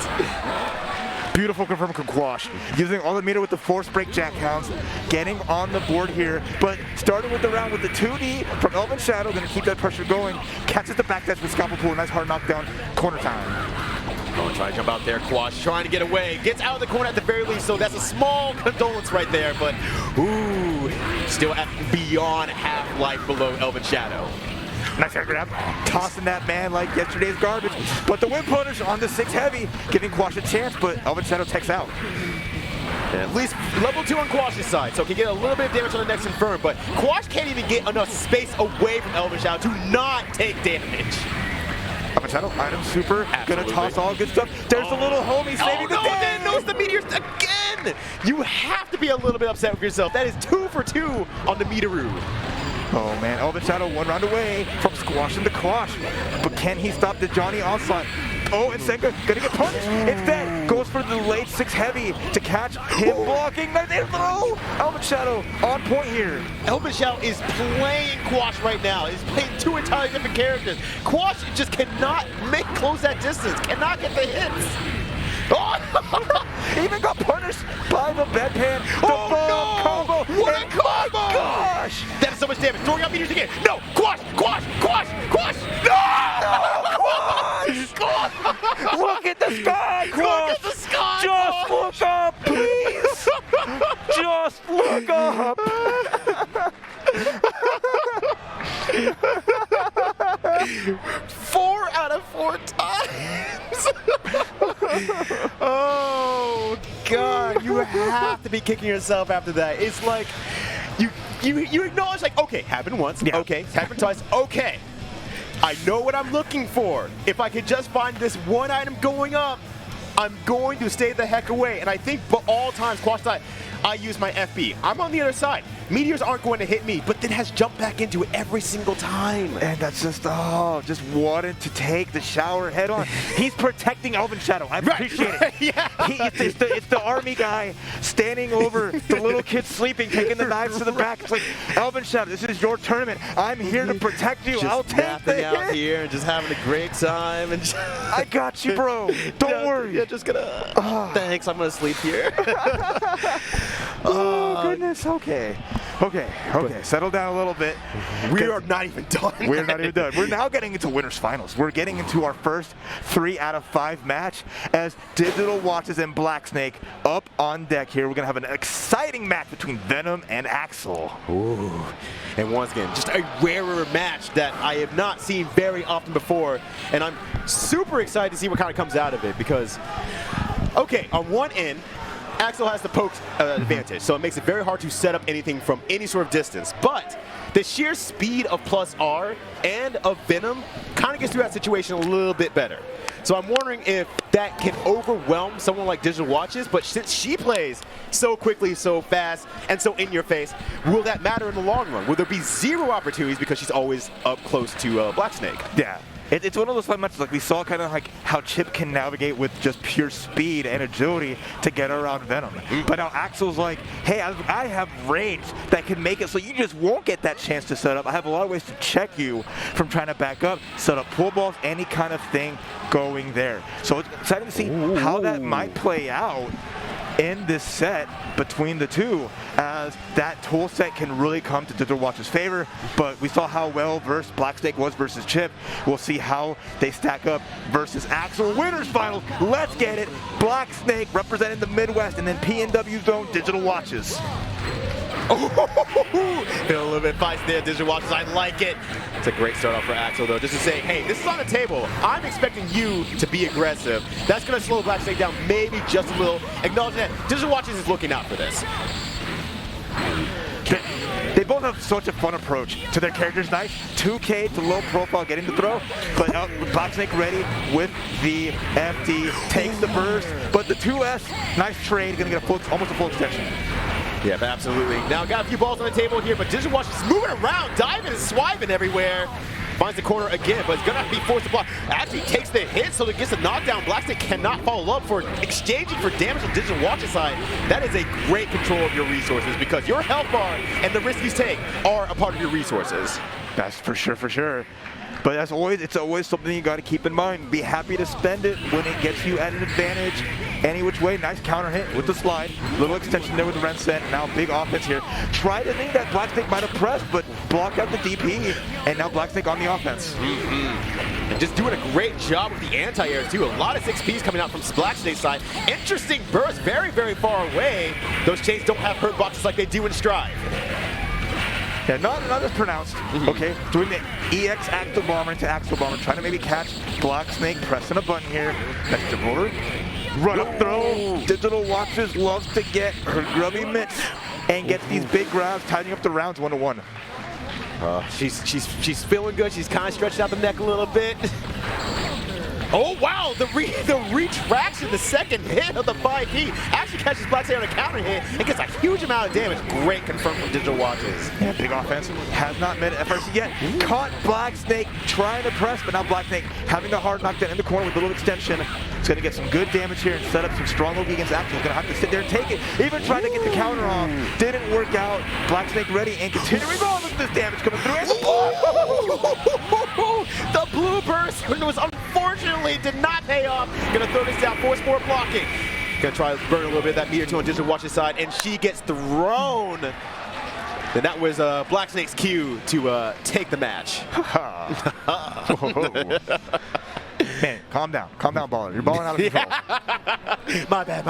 Beautiful confirm from Quash. Using all the meter with the force break jackhounds. Getting on the board here, but starting with the round with the 2D from ElvenShadow, going to keep that pressure going. Catches the backdash with Scalpel Pool, nice hard knockdown, corner time. Oh, trying to jump out there, Quash trying to get away. Gets out of the corner at the very least, so that's a small condolence right there, but ooh, still at beyond half life below ElvenShadow. Nice air grab, tossing that man like yesterday's garbage. But the wind punish on the 6 heavy, giving Quash a chance, but ElvenShadow techs out. And at least level 2 on Quash's side, so can get a little bit of damage on the next confirm, but Quash can't even get enough space away from ElvenShadow to not take damage. ElvenShadow, item super, gonna toss all good stuff. There's a little homie saving the day. Then knows the meteors again! You have to be a little bit upset with yourself. That is 2 for 2 on the Meteoroo. Oh man, ElvenShadow 1 round away from squashing the Quash. But can he stop the Johnny onslaught? Oh, and Senga gonna get punished. Instead, goes for the late 6 heavy to catch him blocking. Nice air throw! ElvenShadow on point here. ElvenShadow is playing Quash right now. He's playing 2 entirely different characters. Quash just cannot close that distance, cannot get the hits. Oh! Even got punished by the bedpan. The bomb combo. What a combo! Gosh! That is so much damage. Throwing out meters again. No! Quash! Quash! Quash! Quash! No! Quash! Quash! Look at the sky, Quash! Look at the sky! Just look up, please! Just look up! 4 out of 4 times! Oh, God. You have to be kicking yourself after that. It's like, you acknowledge, like, okay, happened once. Yeah. Okay, happened twice. Okay. I know what I'm looking for. If I could just find this one item going up, I'm going to stay the heck away. And I think all times, Quash thought, I use my FB. I'm on the other side. Meteors aren't going to hit me, but then has jumped back into it every single time. And that's just, just wanted to take the shower head on. He's protecting ElvenShadow. I appreciate it. Yeah. It's the army guy standing over the little kid sleeping, taking the knives to the back. It's like, ElvenShadow, this is your tournament. I'm here to protect you. Just I'll take the out hit. here and just having a great time. And I got you, bro. Don't worry. Yeah, just gonna. Thanks. I'm gonna sleep here. Oh goodness. Okay. Settle down a little bit. We are not even done. We're not even done. We're now getting into winners finals. We're getting into our first 3 out of 5 match as Digital Watches and blackSNAKE up on deck here. We're gonna have an exciting match between Venom and Axel. Ooh. And once again, just a rarer match that I have not seen very often before, and I'm super excited to see what kind of comes out of it because, okay, on one end, Axel has the poke advantage, so it makes it very hard to set up anything from any sort of distance. But the sheer speed of +R and of Venom kind of gets through that situation a little bit better. So I'm wondering if that can overwhelm someone like Digital Watches, but since she plays so quickly, so fast, and so in your face, will that matter in the long run? Will there be 0 opportunities because she's always up close to blackSNAKE? Yeah. It's one of those fun matches, like we saw kind of like how Chipp can navigate with just pure speed and agility to get around Venom. But now Axel's like, hey, I have range that can make it so you just won't get that chance to set up. I have a lot of ways to check you from trying to back up, set up pull balls, any kind of thing going there. So it's exciting to see how that might play out in this set between the two, as that tool set can really come to Digital Watch's favor. But we saw how well versed blackSNAKE was versus Chipp. We'll see how they stack up versus Axel. Winners finals, let's get it. blackSNAKE representing the Midwest, and then PNW Zone, Digital Watches. Feel a little bit feisty there, Digital Watches. I like it. It's a great start off for Axel, though, just to say, hey, this is on the table. I'm expecting you to be aggressive. That's going to slow blackSNAKE down maybe just a little. Acknowledging that Digital Watches is looking out for this. They both have such a fun approach to their characters. Nice 2K to low profile, getting the throw, but blackSNAKE ready with the FD, takes the burst, but the 2S, nice trade, gonna get almost a full extension. Yeah, absolutely. Now, got a few balls on the table here, but Digital Watch is moving around, diving and swiping everywhere. Finds the corner again, but it's going to have to be forced to block. Actually takes the hit, so it gets the knockdown. blackSNAKE cannot follow up for exchanging for damage on Digital Watch's side. That is a great control of your resources because your health bar and the risk you take are a part of your resources. That's for sure. But as always, it's always something you got to keep in mind. Be happy to spend it when it gets you at an advantage. Any which way, nice counter hit with the slide. Little extension there with the Renset. Now big offense here. Tried to think that blackSNAKE might have pressed, but blocked out the DP. And now blackSNAKE on the offense. And just doing a great job with the anti-airs too. A lot of 6Ps coming out from blackSNAKE's side. Interesting burst, very, very far away. Those chains don't have hurt boxes like they do in Strive. Yeah, not as pronounced. Okay, doing the EX Axel Bomber into Axel Bomber, trying to maybe catch blackSNAKE, pressing a button here. Next to roller, run up throw. Digital Watches loves to get her grubby mitts and gets these big grabs, tidying up the rounds 1-1. She's feeling good. She's kind of stretched out the neck a little bit. Oh wow, the retraction, the second hit of the 5P actually catches blackSNAKE on a counter hit and gets a huge amount of damage. Great confirm from Digital Watches. Yeah, big offense. Has not met FRC yet. Caught blackSNAKE trying to press, but now blackSNAKE having the hard knockdown in the corner with a little extension. It's going to get some good damage here and set up some strong look against Axel. He's going to have to sit there and take it. Even trying to get the counter off. Didn't work out. blackSNAKE ready and continuing on with this damage coming through. And the blue burst was unfortunately did not pay off. Gonna throw this down, force more blocking. Gonna try to burn a little bit of that meter too on Digital Watch's side, and she gets thrown. And that was blackSNAKE's cue to take the match. Man, calm down, baller. You're balling out of control. My bad.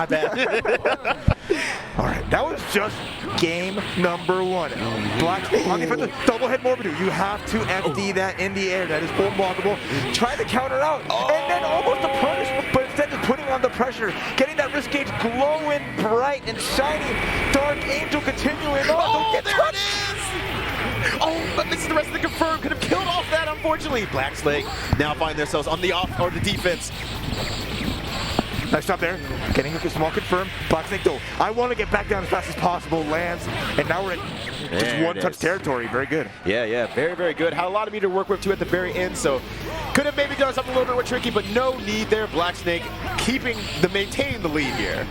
All right, that was just game number 1. blackSNAKE on the offensive, double head Morbidu. You have to FD that in the air. That is full blockable. Try to counter out, and then almost a punish, but instead just putting on the pressure, getting that wrist gauge glowing bright and shiny. Dark Angel continuing on. Oh, there it is! Oh, but misses the rest of the confirm. Could have killed off that, unfortunately. blackSNAKE now find themselves on the off or the defense. Nice stop there. Getting a small confirm. blackSNAKE though. I want to get back down as fast as possible. Lands. And now we're in just one-touch territory. Very good. Yeah. Very, very good. Had a lot of meter to work with, too, at the very end, so could have maybe done something a little bit more tricky, but no need there. blackSNAKE maintaining the lead here.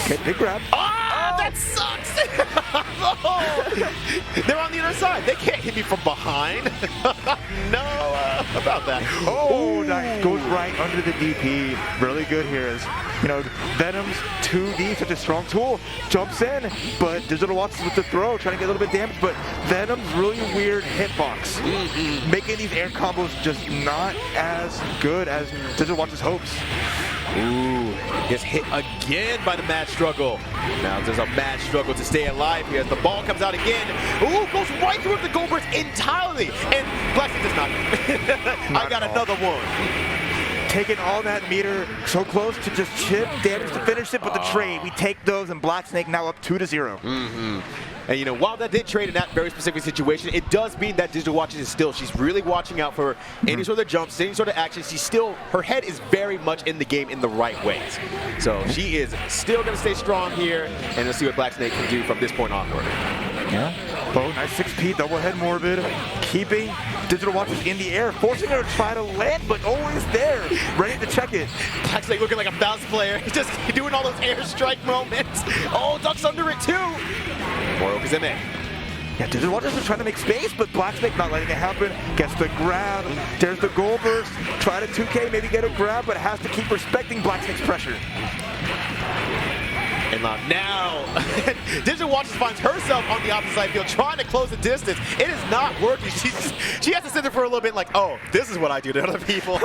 Okay, big grab. Oh, that sucks! They're on the other side. They can't hit me from behind. No, about that. Oh, nice. Goes right under the DP. Really good here as, Venom's 2D, such a strong tool, jumps in, but Digital watches with the throw, trying to get a little bit damaged, but Venom's really weird hitbox, making these air combos just not as good as Digital watches hopes. Ooh, gets hit again by the mad struggle. Now there's a mad struggle to stay alive here as the ball comes out again. Ooh, goes right through the gold burst entirely. And blackSNAKE does not. I got another one. Taking all that meter so close to just Chipp, damage to finish it, but the trade, we take those, and blackSNAKE now up 2-0. And while that did trade in that very specific situation, it does mean that Digital Watches is still, she's really watching out for any sort of jumps, any sort of action. She's still, her head is very much in the game in the right ways. So she is still going to stay strong here, and let's see what blackSNAKE can do from this point onward. Yeah. Oh, nice 6P, double head morbid, keeping Digital watches in the air, forcing her to try to land, but always there, ready to check it. blackSNAKE looking like a Faust player. He's just doing all those airstrike moments. Oh, ducks under it too. Moroka's is in it. Yeah, Digital watches are trying to make space, but blackSNAKE not letting it happen. Gets the grab. There's the goal burst. Try to 2K, maybe get a grab, but has to keep respecting blackSNAKE's pressure. And now, Digital Watches finds herself on the opposite side field trying to close the distance. It is not working. She has to sit there for a little bit like, oh, this is what I do to other people.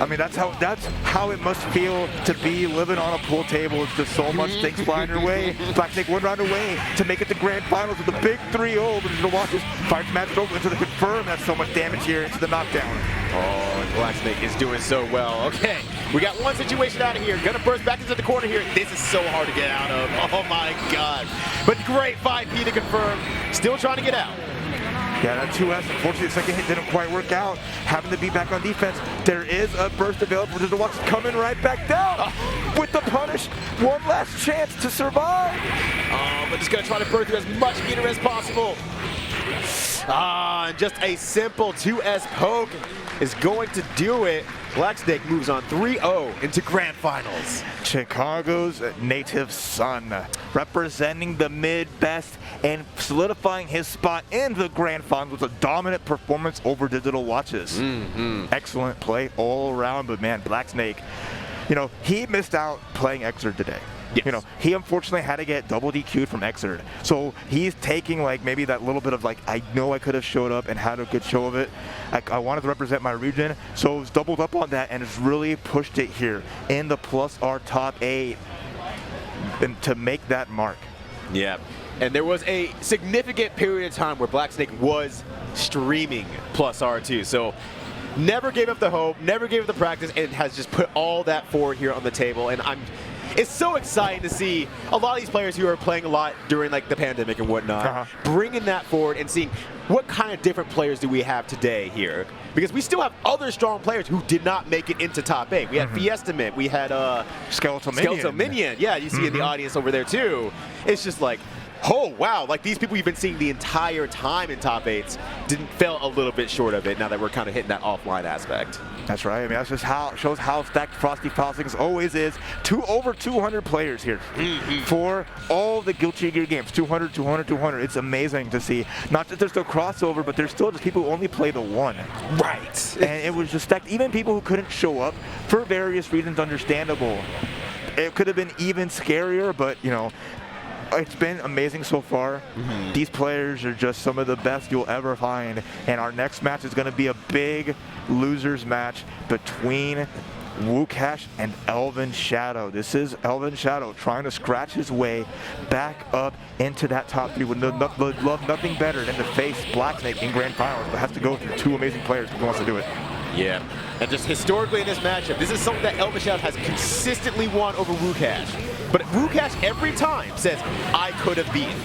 I mean, that's how it must feel to be living on a pool table. It's just so much things flying your way. blackSNAKE 1 round away to make it to grand finals with a big 3-0. But Digital watches fires match over into the confirm. That's so much damage here into the knockdown. Oh, and blackSNAKE is doing so well. Okay, we got one situation out of here. Gonna burst back into the corner here. This is so hard to get out of. Oh my God. But great 5P to confirm. Still trying to get out. Yeah, that 2S, unfortunately, the second hit didn't quite work out. Having to be back on defense. There is a burst available. Digital watches coming right back down with the punish. One last chance to survive. But just gonna try to burn through as much meter as possible. And just a simple 2S poke is going to do it. blackSNAKE moves on 3-0 into grand finals. Chicago's native son, representing the mid-best and solidifying his spot in the grand finals with a dominant performance over Digital watches. Excellent play all around, but man, blackSNAKE, he missed out playing Xrd today. Yes. He unfortunately had to get double DQ'd from Xrd. So he's taking maybe that little bit of I know I could have showed up and had a good show of it. I wanted to represent my region. So it's doubled up on that and it's really pushed it here in the +R top 8 and to make that mark. Yeah. And there was a significant period of time where blackSNAKE was streaming +R too. So never gave up the hope, never gave up the practice, and has just put all that forward here on the table. And it's so exciting to see a lot of these players who are playing a lot during the pandemic and whatnot, bringing that forward and seeing what kind of different players do we have today here. Because we still have other strong players who did not make it into top 8. We had Fiestamint, we had Skeletal Minion. Yeah, you see in the audience over there too. It's just oh wow, these people you've been seeing the entire time in top 8s fell a little bit short of it now that we're kind of hitting that offline aspect. That's right. I mean, that's just shows how stacked Frosty Faustings always is. Over 200 players here for all the Guilty Gear games. 200, 200, 200. It's amazing to see. Not that there's still crossover, but there's still just people who only play the one. Right. And it was just stacked. Even people who couldn't show up for various reasons, understandable. It could have been even scarier, but it's been amazing so far. These players are just some of the best you'll ever find. And our next match is going to be a big losers match between Woocash and ElvenShadow. This is ElvenShadow trying to scratch his way back up into that top 3. Would love nothing better than to face blackSNAKE in grand finals, but has to go through 2 amazing players who wants to do it. Yeah, and just historically in this matchup, this is something that ElvenShadow has consistently won over Woocash. But Woocash every time says, I could have beaten.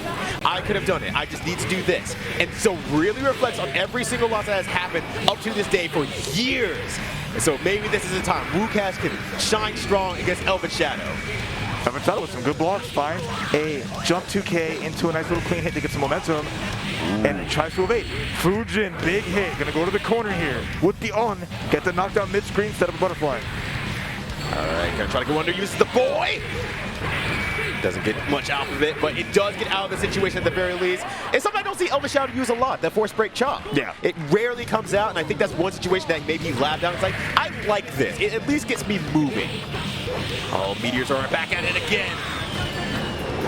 I could have done it. I just need to do this. And so really reflects on every single loss that has happened up to this day for years. And so maybe this is the time Woocash can shine strong against ElvenShadow. ElvenShadow with some good blocks finds a jump 2K into a nice little clean hit to get some momentum. And tries to evade. Fujin, big hit, gonna go to the corner here with the on. Get the knockdown mid-screen instead of a butterfly. Alright, gonna try to go under, uses the boy! Doesn't get much out of it, but it does get out of the situation at the very least. It's something I don't see ElvenShadow use a lot, that force break chop. Yeah. It rarely comes out, and I think that's one situation that maybe he laughed out. It's like, I like this. It at least gets me moving. Oh, Meteors are back at it again.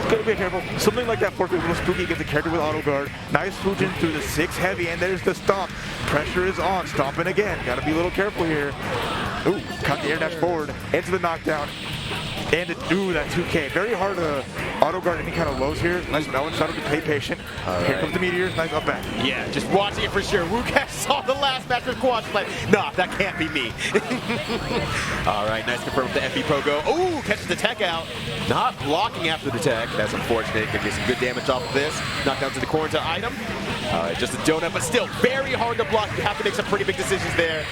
Gotta be careful. Something like that force break, a little spooky against the character with auto guard. Nice Fujin through the 6 heavy, and there's the stomp. Pressure is on, stomping again. Gotta be a little careful here. Ooh, cut the air dash forward, into the knockdown. And ooh, that 2K. Very hard to auto guard any kind of lows here. Nice ElvenShadow to play patient. Here comes the Meteors, nice up back. Yeah, just watching it for sure. Woocash saw the last match with Quash, but nah, that can't be me. All right, nice confirm with the FB Pogo. Ooh, catches the tech out. Not blocking after the tech. That's unfortunate. Could get some good damage off of this. Knockdown to the corner to item. All right, just a donut, but still very hard to block. You have to make some pretty big decisions there.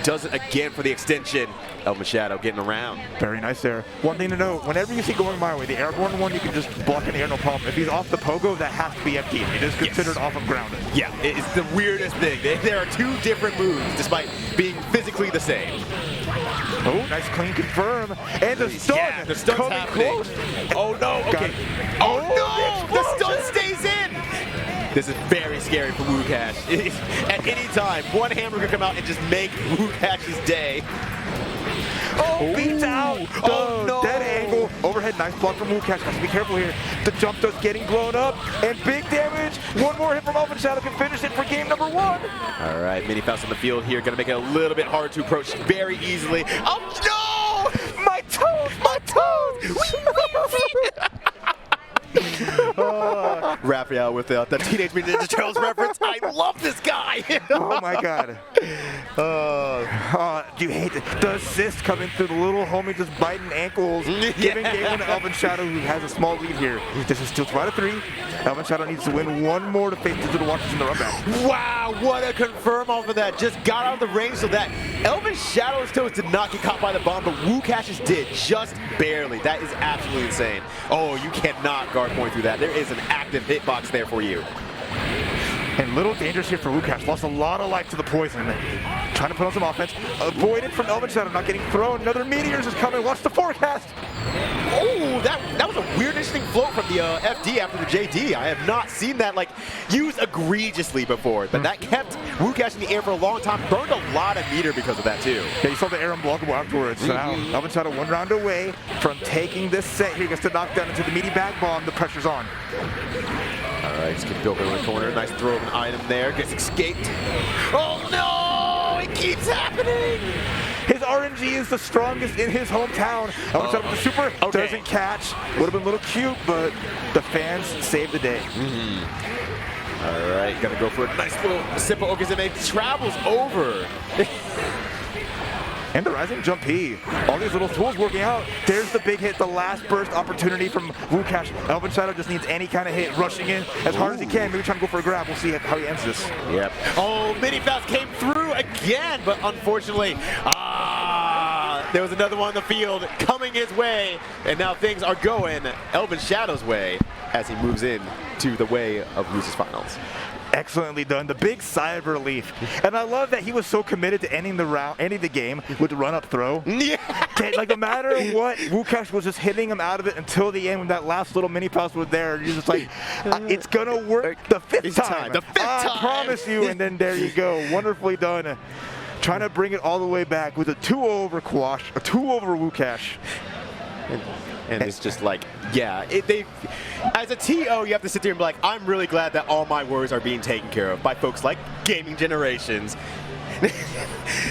Does it again for the extension. ElvenShadow getting around. Very nice there. One thing to note, whenever you see going my way, the airborne one, you can just block in the air, no problem. If he's off the pogo, that has to be empty. It is considered off of ground. Yeah, it's the weirdest thing. There are two different moves, despite being physically the same. Oh, nice clean confirm. And the stun. Yeah, the stun's coming happening. close. Oh no, okay. Oh no, the stun stays in. This is very scary for Woocash. At any time, one hammer could come out and just make Woocash's day. Oh, beats out. Oh, no. Dead angle. Overhead, nice block from Woocash. Has to be careful here. The jump does getting blown up. And big damage. One more hit from ElvenShadow can finish it for game number 1. All right, Mini Faust on the field here. Gonna make it a little bit hard to approach very easily. Oh no! My toes! My toes! Raphael with the Teenage Mutant Ninja Turtles reference. I love this guy. Oh my god. Do you hate the assist coming through the little homie just biting ankles, giving game one to ElvenShadow, who has a small lead here. This is still 2 out of 3. ElvenShadow needs to win one more to face Digital Watchers in the run back. Wow, what a confirm off of that. Just got out of the range so that ElvenShadow's toes did not get caught by the bomb, but Woocash's did, just barely. That is absolutely insane. Oh, you cannot guard point through that. There is an active hitbox there for you. And little dangerous here for Woocash. Lost a lot of life to the poison. Trying to put on some offense. Avoided from ElvenShadow, not getting thrown. Another Meteors is coming. Watch the forecast. Oh, that was a weird, interesting float from the FD after the JD. I have not seen that used egregiously before, but that kept Woocash in the air for a long time. Burned a lot of meter because of that too. Yeah, you saw the air unblockable afterwards. So now ElvenShadow 1 round away from taking this set here. Gets the knockdown into the meaty bag bomb. The pressure's on. All right, just keep building in the corner. Nice throw of an item there. Gets escaped. Oh no! It keeps happening! His RNG is the strongest in his hometown. ElvenShadow with the super doesn't catch. Would have been a little cute, but the fans saved the day. All right, gotta go for a nice little sip of Okazeme. Travels over. And the rising jump P. All these little tools working out. There's the big hit, the last burst opportunity from Woocash. ElvenShadow just needs any kind of hit, rushing in as hard as he can. Maybe trying to go for a grab. We'll see how he ends this. Yep. Oh, Mini Faust came through again, but unfortunately, there was another one on the field coming his way, and now things are going ElvenShadow's way as he moves in to the way of losers finals. Excellently done. The big sigh of relief. And I love that he was so committed to ending the game with the run-up throw. Yeah. No matter what, Woocash was just hitting him out of it until the end when that last little mini pass was there. You're just like, it's gonna work the fifth time. The fifth time. I promise you. And then there you go. Wonderfully done. Trying to bring it all the way back with a 2-0 over Quash, a 2 over Woocash. And it's just like, yeah, as a TO, you have to sit there and be like, I'm really glad that all my worries are being taken care of by folks like Gaming Generations.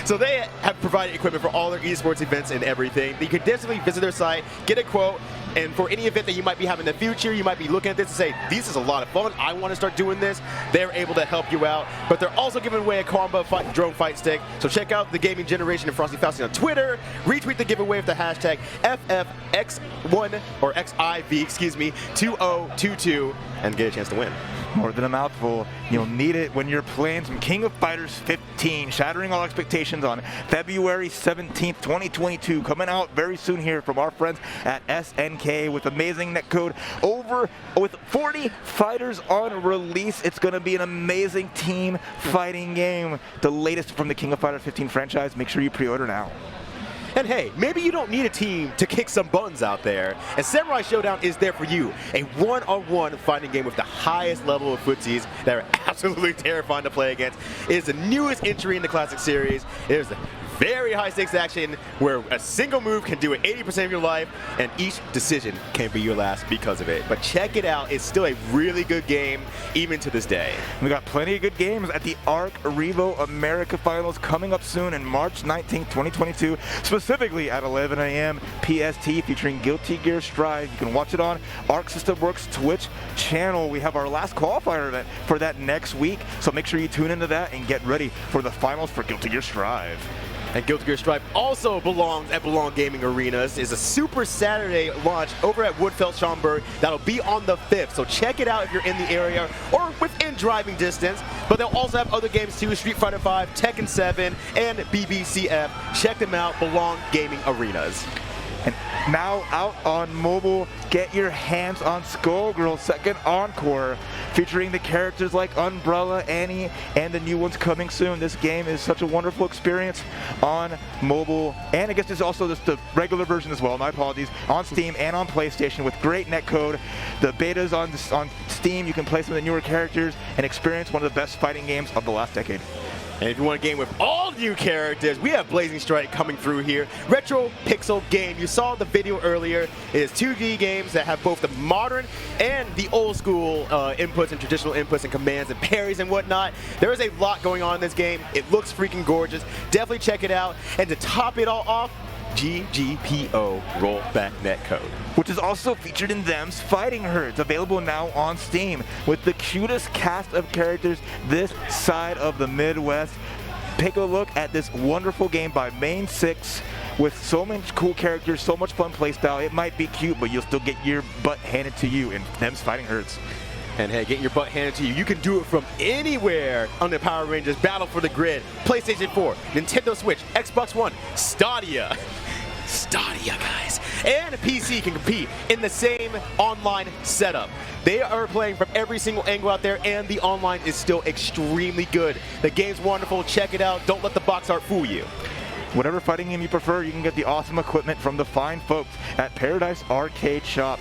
So they have provided equipment for all their esports events and everything. You can definitely visit their site, get a quote, and for any event that you might be having in the future, you might be looking at this and say, this is a lot of fun, I want to start doing this. They're able to help you out, but they're also giving away a Karma drone fight stick. So check out the Gaming Generation and Frosty Faustings on Twitter, retweet the giveaway with the hashtag FFX1 or XIV, 2022, and get a chance to win. More than a mouthful. You'll need it when you're playing some King of Fighters 15, shattering all expectations on February 17th, 2022. Coming out very soon here from our friends at SNK with amazing netcode with 40 fighters on release. It's going to be an amazing team fighting game. The latest from the King of Fighters 15 franchise. Make sure you pre-order now. And hey, maybe you don't need a team to kick some buttons out there, and Samurai Showdown is there for you. A one-on-one fighting game with the highest level of footsies that are absolutely terrifying to play against. It is the newest entry in the Classic Series. It is very high stakes action where a single move can do it 80% of your life, and each decision can be your last because of it. But check it out, it's still a really good game even to this day. We got plenty of good games at the ARC Revo America Finals coming up soon in March 19th, 2022, specifically at 11 a.m. PST, featuring Guilty Gear Strive. You can watch it on ARC System Works Twitch channel. We have our last qualifier event for that next week, so make sure you tune into that and get ready for the finals for Guilty Gear Strive. And Guilty Gear Strive also belongs at Belong Gaming Arenas. It's a Super Saturday launch over at Woodfeld Schaumburg that'll be on the 5th. So check it out if you're in the area or within driving distance. But they'll also have other games too, Street Fighter V, Tekken 7, and BBCF. Check them out, Belong Gaming Arenas. And now out on mobile, get your hands on Skullgirls Second Encore, featuring the characters like Umbrella, Annie, and the new ones coming soon. This game is such a wonderful experience on mobile, and I guess it's also just the regular version as well, my apologies, on Steam and on PlayStation with great netcode. The beta's on Steam. You can play some of the newer characters and experience one of the best fighting games of the last decade. And if you want a game with all new characters, we have Blazing Strike coming through here. Retro pixel game. You saw the video earlier. It is 2D games that have both the modern and the old school inputs and traditional inputs and commands and parries and whatnot. There is a lot going on in this game. It looks freaking gorgeous. Definitely check it out. And to top it all off, GGPO rollback netcode, which is also featured in Them's Fighting Herds, available now on Steam, with the cutest cast of characters this side of the Midwest. Take a look at this wonderful game by Main 6 with so many cool characters, so much fun playstyle. It might be cute, but you'll still get your butt handed to you in Them's Fighting Herds. And hey, get your butt handed to you. You can do it from anywhere on the Power Rangers Battle for the Grid, PlayStation 4, Nintendo Switch, Xbox One, Stadia, guys. And PC can compete in the same online setup. They are playing from every single angle out there, and the online is still extremely good. The game's wonderful. Check it out. Don't let the box art fool you. Whatever fighting game you prefer, you can get the awesome equipment from the fine folks at Paradise Arcade Shop,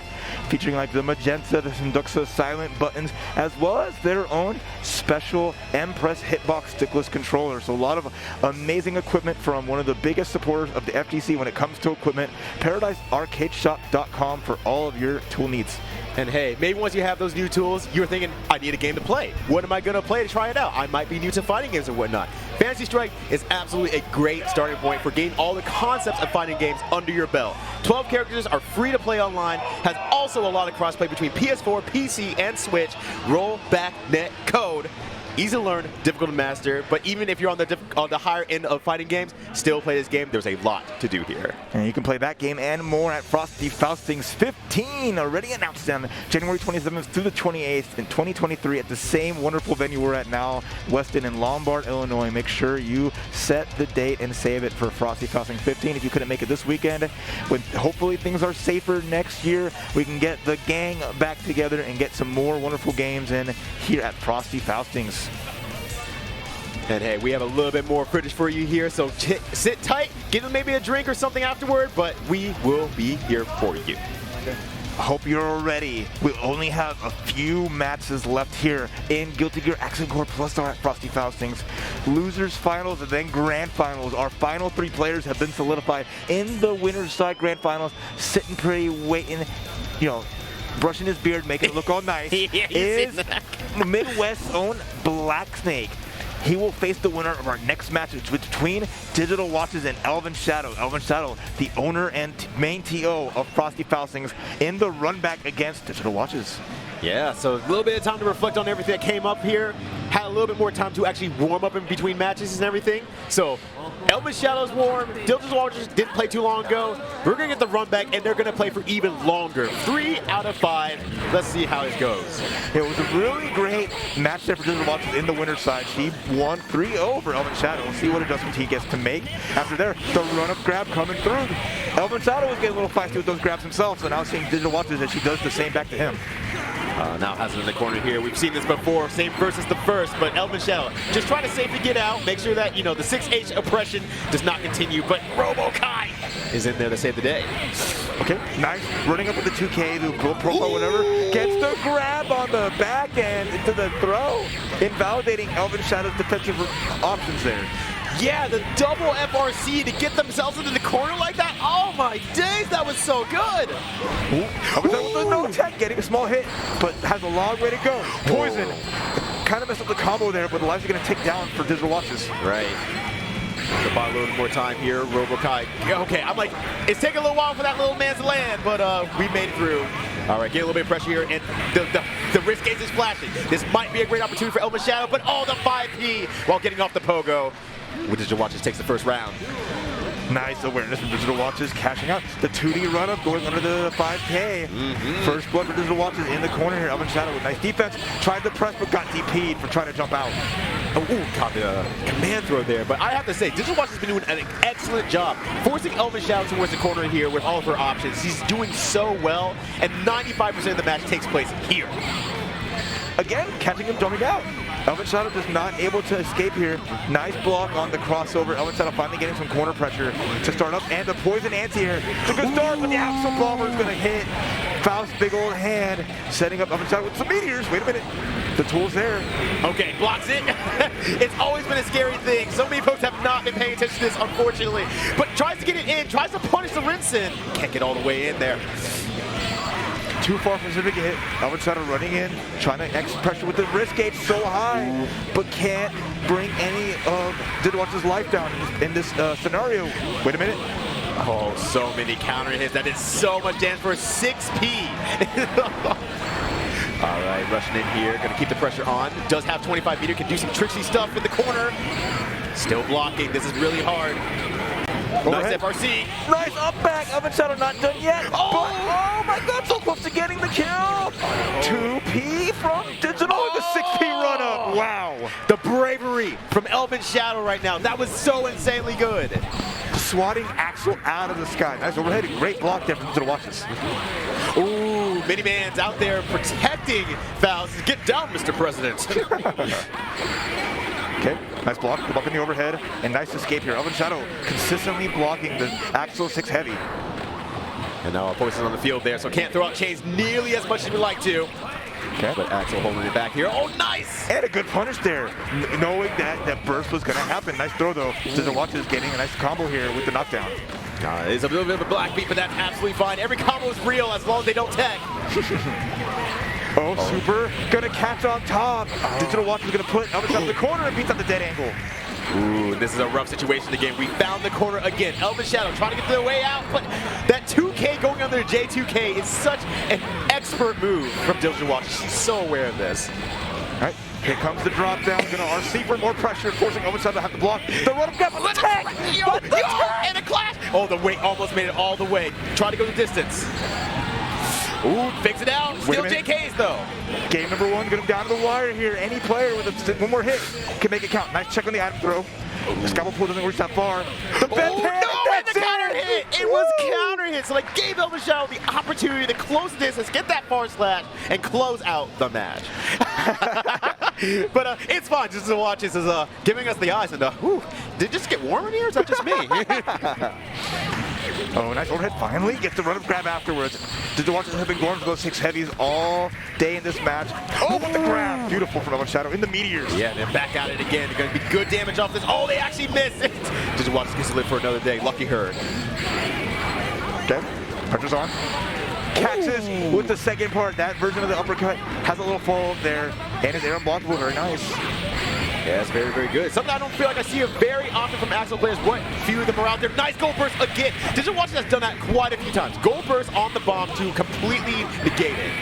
featuring like the Magenta, the Synduxa silent buttons, as well as their own special M-Press Hitbox stickless controller. So a lot of amazing equipment from one of the biggest supporters of the FGC when it comes to equipment. ParadiseArcadeShop.com for all of your tool needs. And hey, maybe once you have those new tools, you're thinking, I need a game to play. What am I going to play to try it out? I might be new to fighting games and whatnot. Fantasy Strike is absolutely a great starting point for getting all the concepts of fighting games under your belt. 12 characters are free to play online, has also a lot of crossplay between PS4, PC, and Switch. Rollback net code. Easy to learn, difficult to master, but even if you're on the higher end of fighting games, still play this game. There's a lot to do here. And you can play that game and more at Frosty Faustings 15, already announced on January 27th through the 28th in 2023 at the same wonderful venue we're at now, Weston in Lombard, Illinois. Make sure you set the date and save it for Frosty Faustings 15. If you couldn't make it this weekend, when hopefully things are safer next year, we can get the gang back together and get some more wonderful games in here at Frosty Faustings. And hey, we have a little bit more footage for you here, so sit tight, give them maybe a drink or something afterward, but we will be here for you. I hope you're ready. We only have a few matches left here in Guilty Gear XXAC+R at Frosty Faustings. Losers finals and then grand finals. Our final 3 players have been solidified in the winner's side grand finals, sitting pretty, waiting, you know, brushing his beard, making it look all nice, is the Midwest's own blackSNAKE. He will face the winner of our next match, which is between Digital Watches and ElvenShadow. ElvenShadow, the owner and main TO of Frosty Faustings, in the run back against Digital Watches. Yeah, so a little bit of time to reflect on everything that came up here. had a little bit more time to actually warm up in between matches and everything. So ElvenShadow's warm. Digital Watchers didn't play too long ago. We're going to get the run back, and they're going to play for even longer. 3 out of 5. Let's see how this goes. It was a really great match there for Digital Watchers in the winner's side. She won 3-0 over ElvenShadow. We'll see what adjustments he gets to make. After there, the run-up grab coming through. ElvenShadow was getting a little feisty with those grabs himself, so now seeing Digital Watchers as she does the same back to him. Now has it in the corner here. We've seen this before, same versus the first, but ElvenShadow just trying to safely get out, make sure that, you know, the 6H oppression does not continue, but Robo-Kai is in there to save the day. Okay, nice. Running up with the 2K, the profile, whatever. Gets the grab on the back end into the throw, invalidating ElvenShadow's defensive options there. Yeah, the double FRC to get themselves into the corner like that. Oh my days, that was so good. ElvenShadow with the no tech, getting a small hit, but has a long way to go. Poison. Kind of messed up the combo there, but the lives are going to tick down for Digital Watches. Right. The bot a little more time here. Robo-Kai. Okay, I'm like, it's taking a little while for that little man to land, but we made it through. All right, get a little bit of pressure here, and the wrist gauge is flashing. This might be a great opportunity for ElvenShadow, but the 5P while getting off the pogo. Digital Watches takes the first round. Nice awareness from Digital Watches, cashing out. The 2D run-up going under the 5K. First blood for Digital Watches in the corner here. ElvenShadow with nice defense. Tried to press, but got DP'd for trying to jump out. Caught the command throw there. But I have to say, Digital Watches has been doing an excellent job forcing ElvenShadow towards the corner here with all of her options. He's doing so well, and 95% of the match takes place here. Again, catching him jumping out. ElvenShadow just not able to escape here. Nice block on the crossover. ElvenShadow finally getting some corner pressure to start up. And the poison anti-air. It's a good start, but the Axle Bomber is going to hit. Faust's big old hand, setting up ElvenShadow with some meteors. Wait a minute. The tool's there. Okay, blocks it. It's always been a scary thing. So many folks have not been paying attention to this, unfortunately. But tries to get it in, tries to punish the rinse in. Can't get all the way in there. Too far for Civic hit. ElvenShadow running in, trying to X pressure with the wrist gauge so high, but can't bring any of Digital Watch's life down in this scenario. Wait a minute. Oh, so many counter hits. That is so much damage for a 6P. All right, rushing in here. Going to keep the pressure on. Does have 25 meter. Can do some tricksy stuff in the corner. Still blocking. This is really hard. Nice FRC. Nice up back. ElvenShadow not done yet. Oh my god, so close to getting the kill. 2P from Digital with the 6P run up. Wow. The bravery from ElvenShadow right now. That was so insanely good. Swatting Axel out of the sky. Nice overhead. Great block there from Digital Watches. Ooh, Miniman's out there protecting Faust. Get down, Mr. President. Okay, nice block in the overhead, and nice escape here. ElvenShadow consistently blocking the Axel 6 heavy. And now our Poison's on the field there, so can't throw out chains nearly as much as we'd like to. Okay, but Axel holding it back here. Oh, nice! And a good punish there, knowing that burst was going to happen. Nice throw, though. Digital Watches getting a nice combo here with the knockdown. It's a little bit of a black beat, but that's absolutely fine. Every combo is real as long as they don't tech. Super gonna catch on top. Digital Watch is gonna put ElvenShadow in the corner and beats out the dead angle. Ooh, this is a rough situation again. We found the corner again. ElvenShadow trying to get their way out, but that 2K going under J2K is such an expert move from Digital Watch. She's so aware of this. All right, here comes the drop down. Gonna RC for more pressure, forcing ElvenShadow to have to block. The run up, but the tag! And a clash! Oh, the weight almost made it all the way. Try to go the distance. Ooh, fix it out. Still JKs though. Game number 1, get him down to the wire here. Any player with one more hit can make it count. Nice check on the item throw. The scalpel pull doesn't reach that far. The bent hand, and the counter hit. It was counter hit. So like gave ElvenShadow the opportunity to close the distance, get that far slash, and close out the match. But it's fine. Just to watch this is giving us the eyes and did it just get warm in here? Or is that just me? Oh, nice overhead. Finally gets the run-up grab afterwards. Digital Watches have been going for those 6 heavies all day in this match. Oh, with the grab. Beautiful from ElvenShadow in the meteors. Yeah, and then back at it again. They're going to be good damage off this. Oh, they actually missed it. Digital Watches gets to live for another day. Lucky her. Okay, pressure's on. Catches with the second part. That version of the uppercut has a little follow-up there, and it's air unblockable. Very nice. Yeah, it's very, very good. Something I don't feel like I see it very often from Axel players. What few of them are out there. Nice gold burst again. Digital Watches has done that quite a few times. Gold burst on the bomb to completely negate it.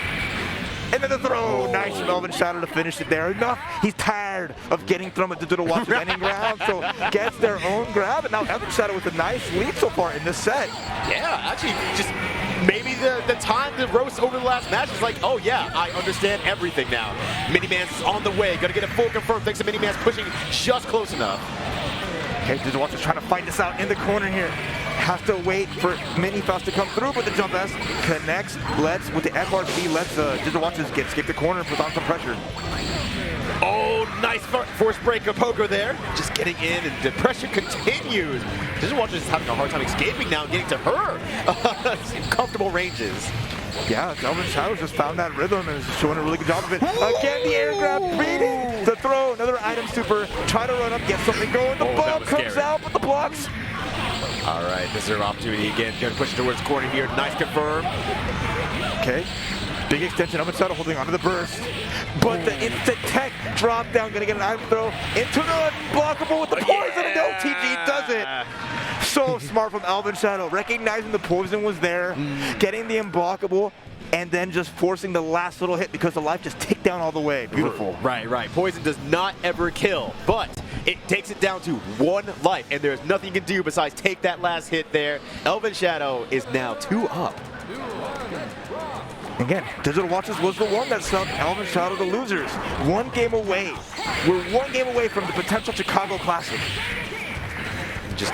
And then the throw. Nice from ElvenShadow to finish it there. Enough. He's tired of getting thrown at Digital Watches ending ground, so gets their own grab. And now ElvenShadow with a nice lead so far in this set. Yeah, actually, just maybe the time to roast over the last match is like, oh yeah, I understand everything now. Miniman's is on the way. Gonna get a full confirm thanks to Miniman's pushing just close enough. Okay, Digital Watches trying to fight this out in the corner here. Has to wait for Mini Faust to come through, but the jump S connects. With the FRC, lets Digital Watches escape the corner and put on some pressure. Oh, nice force break of Poker there. Just getting in, and the pressure continues. Digital Watches is having a hard time escaping now and getting to her. Comfortable ranges. Yeah, ElvenShadow just found that rhythm and is showing a really good job of it. Again, the air grab, beating the throw. Another item super. Try to run up, get something going. The ball comes out, but the blocks. All right, this is their opportunity again. Going to push it towards the corner here. Nice confirm. Okay. Big extension, ElvenShadow holding onto the burst. But the instant tech drop down, gonna get an item throw into the unblockable with the poison, and OTG does it. So smart from ElvenShadow, recognizing the poison was there, getting the unblockable, and then just forcing the last little hit because the life just ticked down all the way. Beautiful. Right. Poison does not ever kill, but it takes it down to one life, and there's nothing you can do besides take that last hit there. ElvenShadow is now 2 up. Again, Digital Watches was the one that subbed ElvenShadow the losers. 1 game away. We're 1 game away from the potential Chicago Classic. Just,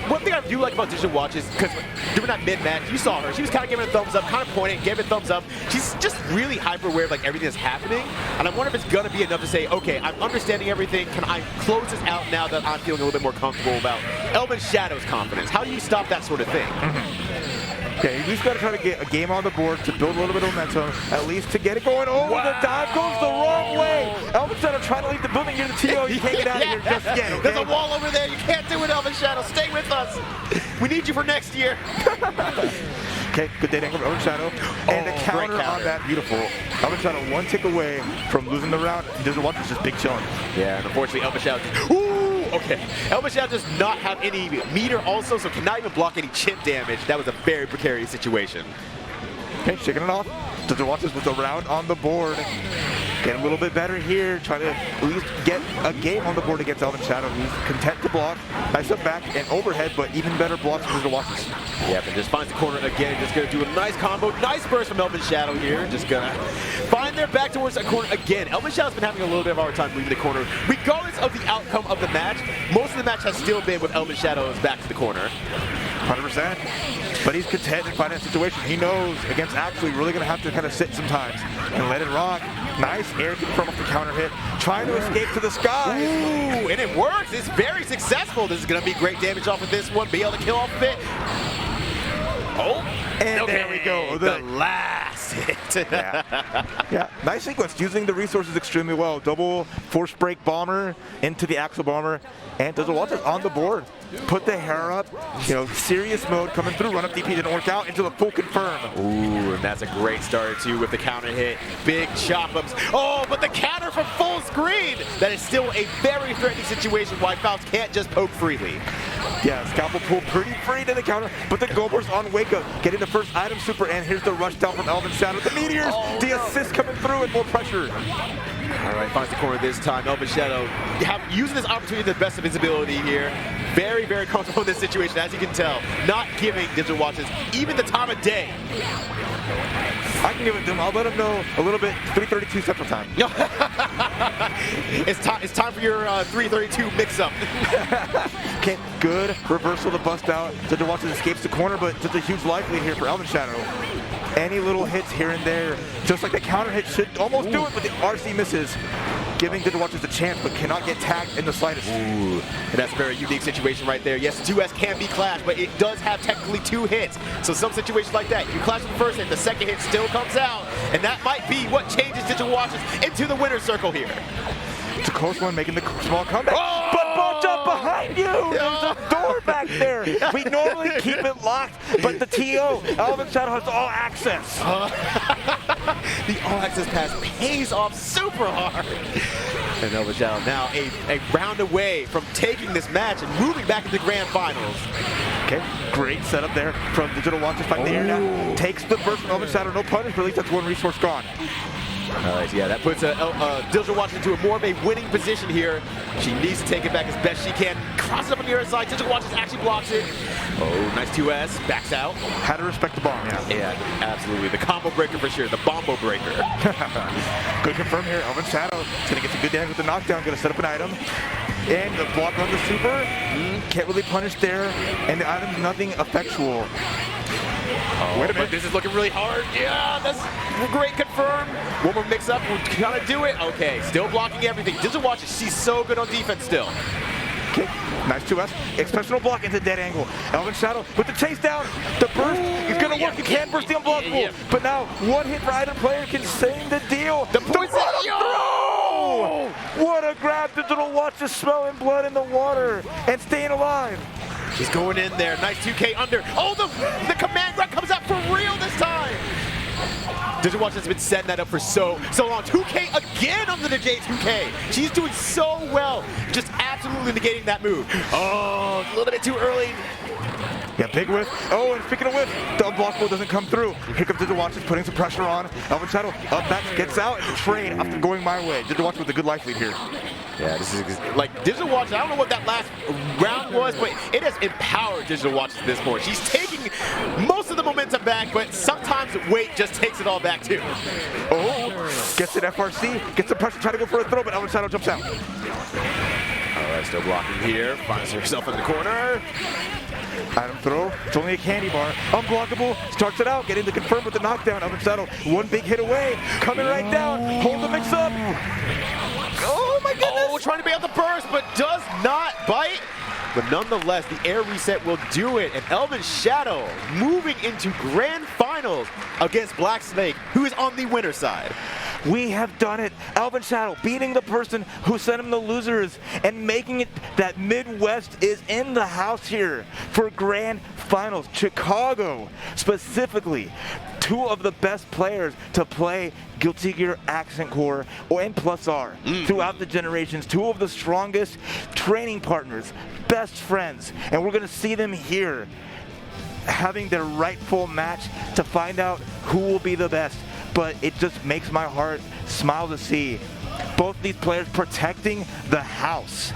one thing I do like about Digital Watches, because during that mid-match, you saw her. She was kind of giving a thumbs up, kind of pointing, gave it a thumbs up. She's just really hyper-aware of like everything that's happening. And I wonder if it's going to be enough to say, okay, I'm understanding everything. Can I close this out now that I'm feeling a little bit more comfortable about ElvenShadow's confidence? How do you stop that sort of thing? Okay, you just got to try to get a game on the board to build a little bit of momentum, at least to get it going. Oh, the dive goes the wrong way. ElvenShadow trying to leave the building near the TO. You can't get out of here just yet, okay? There's a wall over there. You can't do it, ElvenShadow. Stay with us. We need you for next year. Okay, good data angle from ElvenShadow. And the counter on that, beautiful. ElvenShadow 1 tick away from losing the round. Digital Watches just big chilling. Yeah, and unfortunately, ElvenShadow. Ooh! Okay, ElvenShadow does not have any meter also, so cannot even block any chip damage. That was a very precarious situation. Okay, shaking it off. Digital Watches with the round on the board. Getting a little bit better here, trying to at least get a game on the board against ElvenShadow. He's content to block. Nice up back and overhead, but even better blocks from Digital Watches. Yep, and just finds the corner again. Just going to do a nice combo. Nice burst from ElvenShadow here. Just going to find their back towards the corner again. ElvenShadow's been having a little bit of a hard time leaving the corner. Regardless of the outcome of the match, most of the match has still been with ElvenShadow's back to the corner. 100%. But he's content in finding a situation. He knows against Actually really going to have to kind of sit sometimes and let it rock. Nice air confirm off the counter hit. Trying to escape to the sky. Ooh, and it works. It's very successful. This is going to be great damage off of this one. Be able to kill off of it. Oh, and okay. There we go. The last hit. Yeah, nice sequence. Using the resources extremely well. Double force break bomber into the Axle bomber. And Digital Watches on the board. Put the hair up. You know, serious mode coming through. Run up DP didn't work out into the full confirm. Ooh, and that's a great start too with the counter hit. Big chop ups. Oh, but the counter from full screen. That is still a very threatening situation why Faust can't just poke freely. Yeah, scalpel pull pretty free to the counter, but the Goldberg's on wake up, getting the first item super, and here's the rush down from ElvenShadow. The meteors, the assist coming through, and more pressure. All right, finds the corner this time. ElvenShadow using this opportunity to the best of his ability here. Very, very comfortable in this situation, as you can tell. Not giving Digital Watches even the time of day. I can give it to him. I'll let him know a little bit. 3:32 Central Time. It's time for your 3:32 mix-up. Okay, good reversal to bust out. Digital Watches escapes the corner, but just a huge life lead here for ElvenShadow. Any little hits here and there, just like the counter hit should almost do it, but the RC misses. Giving Digital Watches a chance, but cannot get tagged in the slightest. Ooh, and that's a very unique situation right there. Yes, the 2S can be clashed, but it does have technically 2 hits. So some situations like that, you clash with the first hit, the second hit still comes out, and that might be what changes Digital Watches into the winner's circle here. It's a close one, making the small comeback. Oh! But ball jump behind you! There's a door back there. We normally keep it locked, but the TO, ElvenShadow, has all access. The all-access pass pays off super hard. And ElvenShadow now a round away from taking this match and moving back into the grand finals. Okay, great setup there from Digital Watches fighting the air now. Takes the burst from ElvenShadow, no punish, but at least that's one resource gone. All right, yeah, that puts Digital Watches into a more of a winning position here. She needs to take it back as best she can. Crosses up on the other side. Digital Watches actually blocks it. Oh, nice 2S. Backs out. Had to respect the bomb, yeah. Yeah, absolutely. The combo breaker for sure. The bombo breaker. Good confirm here. ElvenShadow is going to get some good damage with the knockdown. Going to set up an item. And the block on the super. Can't really punish there. And the item's nothing effectual. Oh, wait a minute, this is looking really hard. Yeah, that's great confirm. One more mix up, we'll kind of do it. Okay, still blocking everything. Digital Watches, she's so good on defense still. Okay, nice 2S. Exceptional block into dead angle. ElvenShadow with the chase down. The burst is going to work. You can't burst the unblockable. But now, one hit for either player can save the deal. The poison throw! What a grab. Digital Watches smelling blood in the water and staying alive. She's going in there. Nice 2K under. Oh, the command grab comes out for real this time. Digital Watch has been setting that up for so long. 2K again under the J2K. She's doing so well. Just absolutely negating that move. Oh, a little bit too early. Yeah, big whiff. Oh, and speaking of whiff, the unblockable doesn't come through. Here comes Digital Watches putting some pressure on. ElvenShadow up back, gets out, and trade after going my way. Digital Watches with a good life lead here. Yeah, this is like Digital Watches. I don't know what that last round was, but it has empowered Digital Watches at this point. She's taking most of the momentum back, but sometimes weight just takes it all back too. Oh, gets an FRC, gets the pressure, try to go for a throw, but ElvenShadow jumps out. All right, still blocking here. Finds herself in the corner. Item throw, it's only a candy bar. Unblockable, starts it out, getting the confirm with the knockdown. ElvenShadow, one big hit away, coming right down, hold the mix up. Oh my goodness! Oh, trying to bait out the burst, but does not bite. But nonetheless, the air reset will do it. And ElvenShadow moving into grand finals against blackSNAKE, who is on the winner's side. We have done it. ElvenShadow beating the person who sent him the losers and making it that Midwest is in the house here for grand finals. Chicago, specifically. Two of the best players to play Guilty Gear Accent Core and +R throughout the generations. Two of the strongest training partners, best friends. And we're going to see them here having their rightful match to find out who will be the best. But it just makes my heart smile to see both these players protecting the house,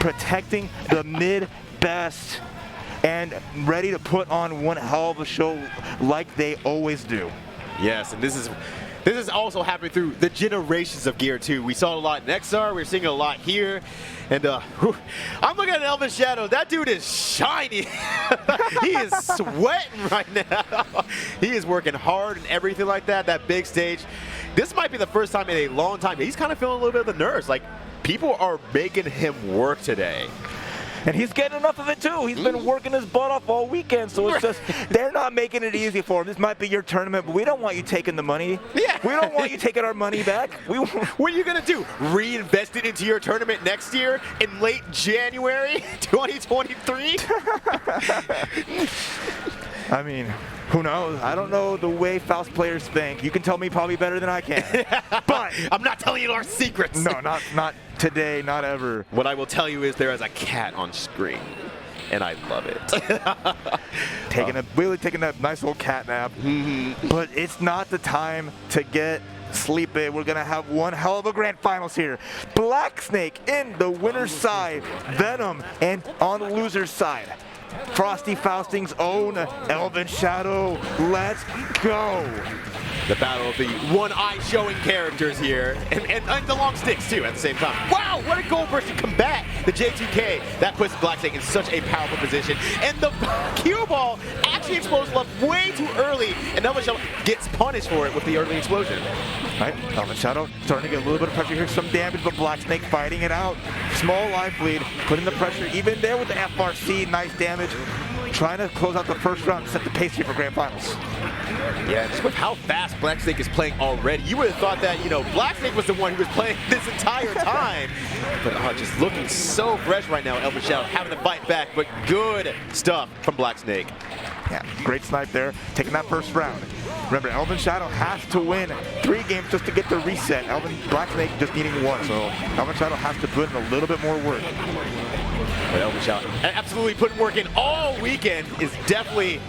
protecting the mid-best, and ready to put on one hell of a show like they always do. Yes, and this is also happening through the generations of Gear 2. We saw it a lot in XR, we're seeing it a lot here. And I'm looking at ElvenShadow. That dude is shiny. He is sweating right now. He is working hard and everything like that, that big stage. This might be the first time in a long time he's kind of feeling a little bit of the nerves. Like, people are making him work today. And he's getting enough of it too. He's been working his butt off all weekend, so it's just, they're not making it easy for him. This might be your tournament, but we don't want you taking the money. Yeah. We don't want you taking our money back. What are you going to do? Reinvest it into your tournament next year in late January 2023? I mean, who knows? I don't know the way Faust players think. You can tell me probably better than I can. But I'm not telling you our secrets. No, not today, not ever. What I will tell you is there is a cat on screen, and I love it. Really taking that nice old cat nap. But it's not the time to get sleepy. We're gonna have one hell of a grand finals here. blackSNAKE in the winner's side, Venom and on the loser's side, Frosty Faustings own ElvenShadow. Let's go. The battle of the one-eye showing characters here, and the long sticks too at the same time. Wow, what a goal burst to combat the J2K. That puts blackSNAKE in such a powerful position. And the cue ball actually explodes left way too early, and ElvenShadow gets punished for it with the early explosion. Right, ElvenShadow starting to get a little bit of pressure here, some damage, but blackSNAKE fighting it out. Small life lead, putting the pressure even there with the FRC, nice damage. Trying to close out the first round, set the pace here for grand finals. Yeah, just with how fast blackSNAKE is playing already, you would have thought that, you know, blackSNAKE was the one who was playing this entire time. But just looking so fresh right now, ElvenShadow having to fight back, but good stuff from blackSNAKE. Yeah, great snipe there, taking that first round. Remember, ElvenShadow has to win 3 games just to get the reset. blackSNAKE just needing 1, so ElvenShadow has to put in a little bit more work. But ElvenShadow absolutely putting work in all weekend, is definitely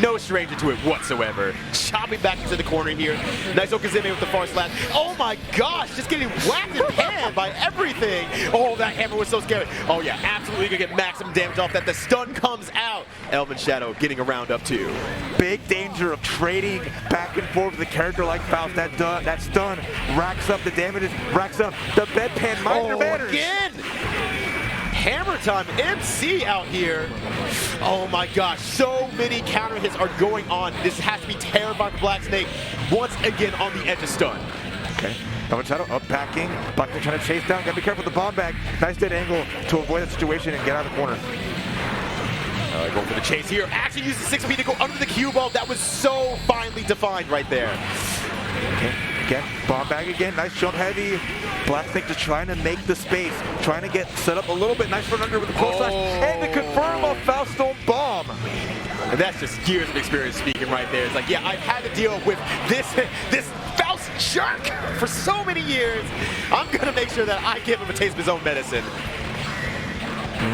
no stranger to it whatsoever. Chopping back into the corner here. Nice Okazeme with the far slap. Oh my gosh, just getting whacked and panned by everything. Oh, that hammer was so scary. Oh yeah, absolutely gonna get maximum damage off that. The stun comes out. ElvenShadow getting a round up too. Big danger of trading back and forth with a character like Faust. That stun racks up the damages, racks up the bedpan. Mind your manners. Again! Hammer time, MC out here. Oh my gosh, so many counter hits are going on. This has to be terrifying for blackSNAKE. Once again on the edge of stun. Okay, ElvenShadow up backing. blackSNAKE trying to chase down. Gotta be careful with the bomb bag. Nice dead angle to avoid that situation and get out of the corner. Going for the chase here. Actually uses 6P to go under the cue ball. That was so finely defined right there. Okay, again, bomb bag again. Nice jump heavy. blackSNAKE just trying to make the space, trying to get set up a little bit. Nice run under with the close slash, and to confirm a Faust stone bomb. And that's just years of experience speaking right there. It's like, yeah, I've had to deal with this Faust jerk for so many years. I'm gonna make sure that I give him a taste of his own medicine.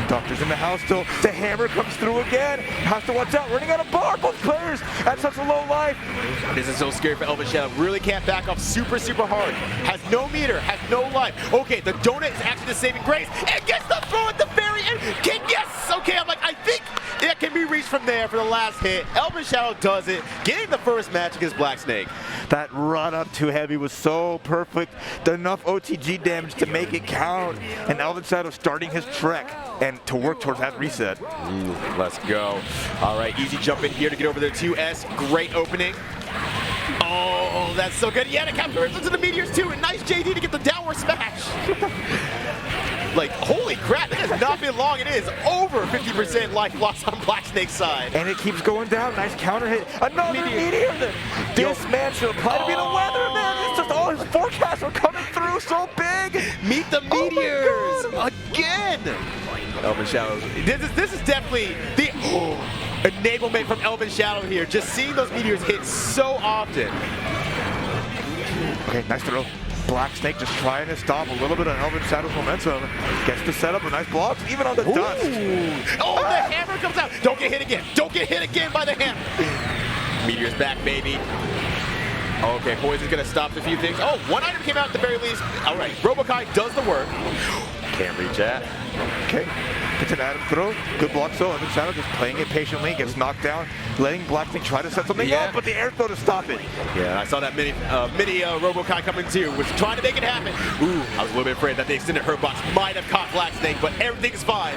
Doctor's in the house still. The hammer comes through again. Has to watch out. Running out of bar. Both players at such a low life. This is so scary for ElvenShadow. Really can't back off super hard. Has no meter. Has no life. Okay, the donut is actually the saving grace. And gets the throw at the very end. Yes! Okay, I'm like, I think it can be reached from there for the last hit. ElvenShadow does it. Getting the first match against blackSNAKE. That run up too heavy was so perfect. Enough OTG damage to make it count. And ElvenShadow starting his trek and to work towards that reset. Let's go. All right, easy jump in here to get over there. 2S, great opening. Oh, that's so good. Yeah, to counter into the meteors too. And nice JD to get the downward smash. Like, holy crap, it has not been long. It is over 50% life loss on blackSNAKE's side. And it keeps going down. Nice counter hit. Another meteor. This man should apply to be the weather, man. It's just all his forecasts are coming through so big. Meet the meteors again. ElvenShadow. This is definitely the enablement from ElvenShadow here. Just seeing those meteors hit so often. Okay, nice throw. blackSNAKE just trying to stop a little bit of ElvenShadow's momentum. Gets the setup with nice blocks, even on the dust. Oh, the hammer comes out. Don't get hit again. Don't get hit again by the hammer. Meteor's back, baby. Okay, Poison's gonna stop a few things. Oh, one item came out at the very least. All right, Woocash does the work. Can't reach that. Okay, gets an Adam throw. Good block, so ElvenShadow just playing it patiently, gets knocked down, letting blackSNAKE try to set something up, but the air throw to stop it. Yeah, I saw that mini Woocash coming too, was trying to make it happen. Ooh, I was a little bit afraid that the extended hurt box might have caught blackSNAKE, but everything's fine.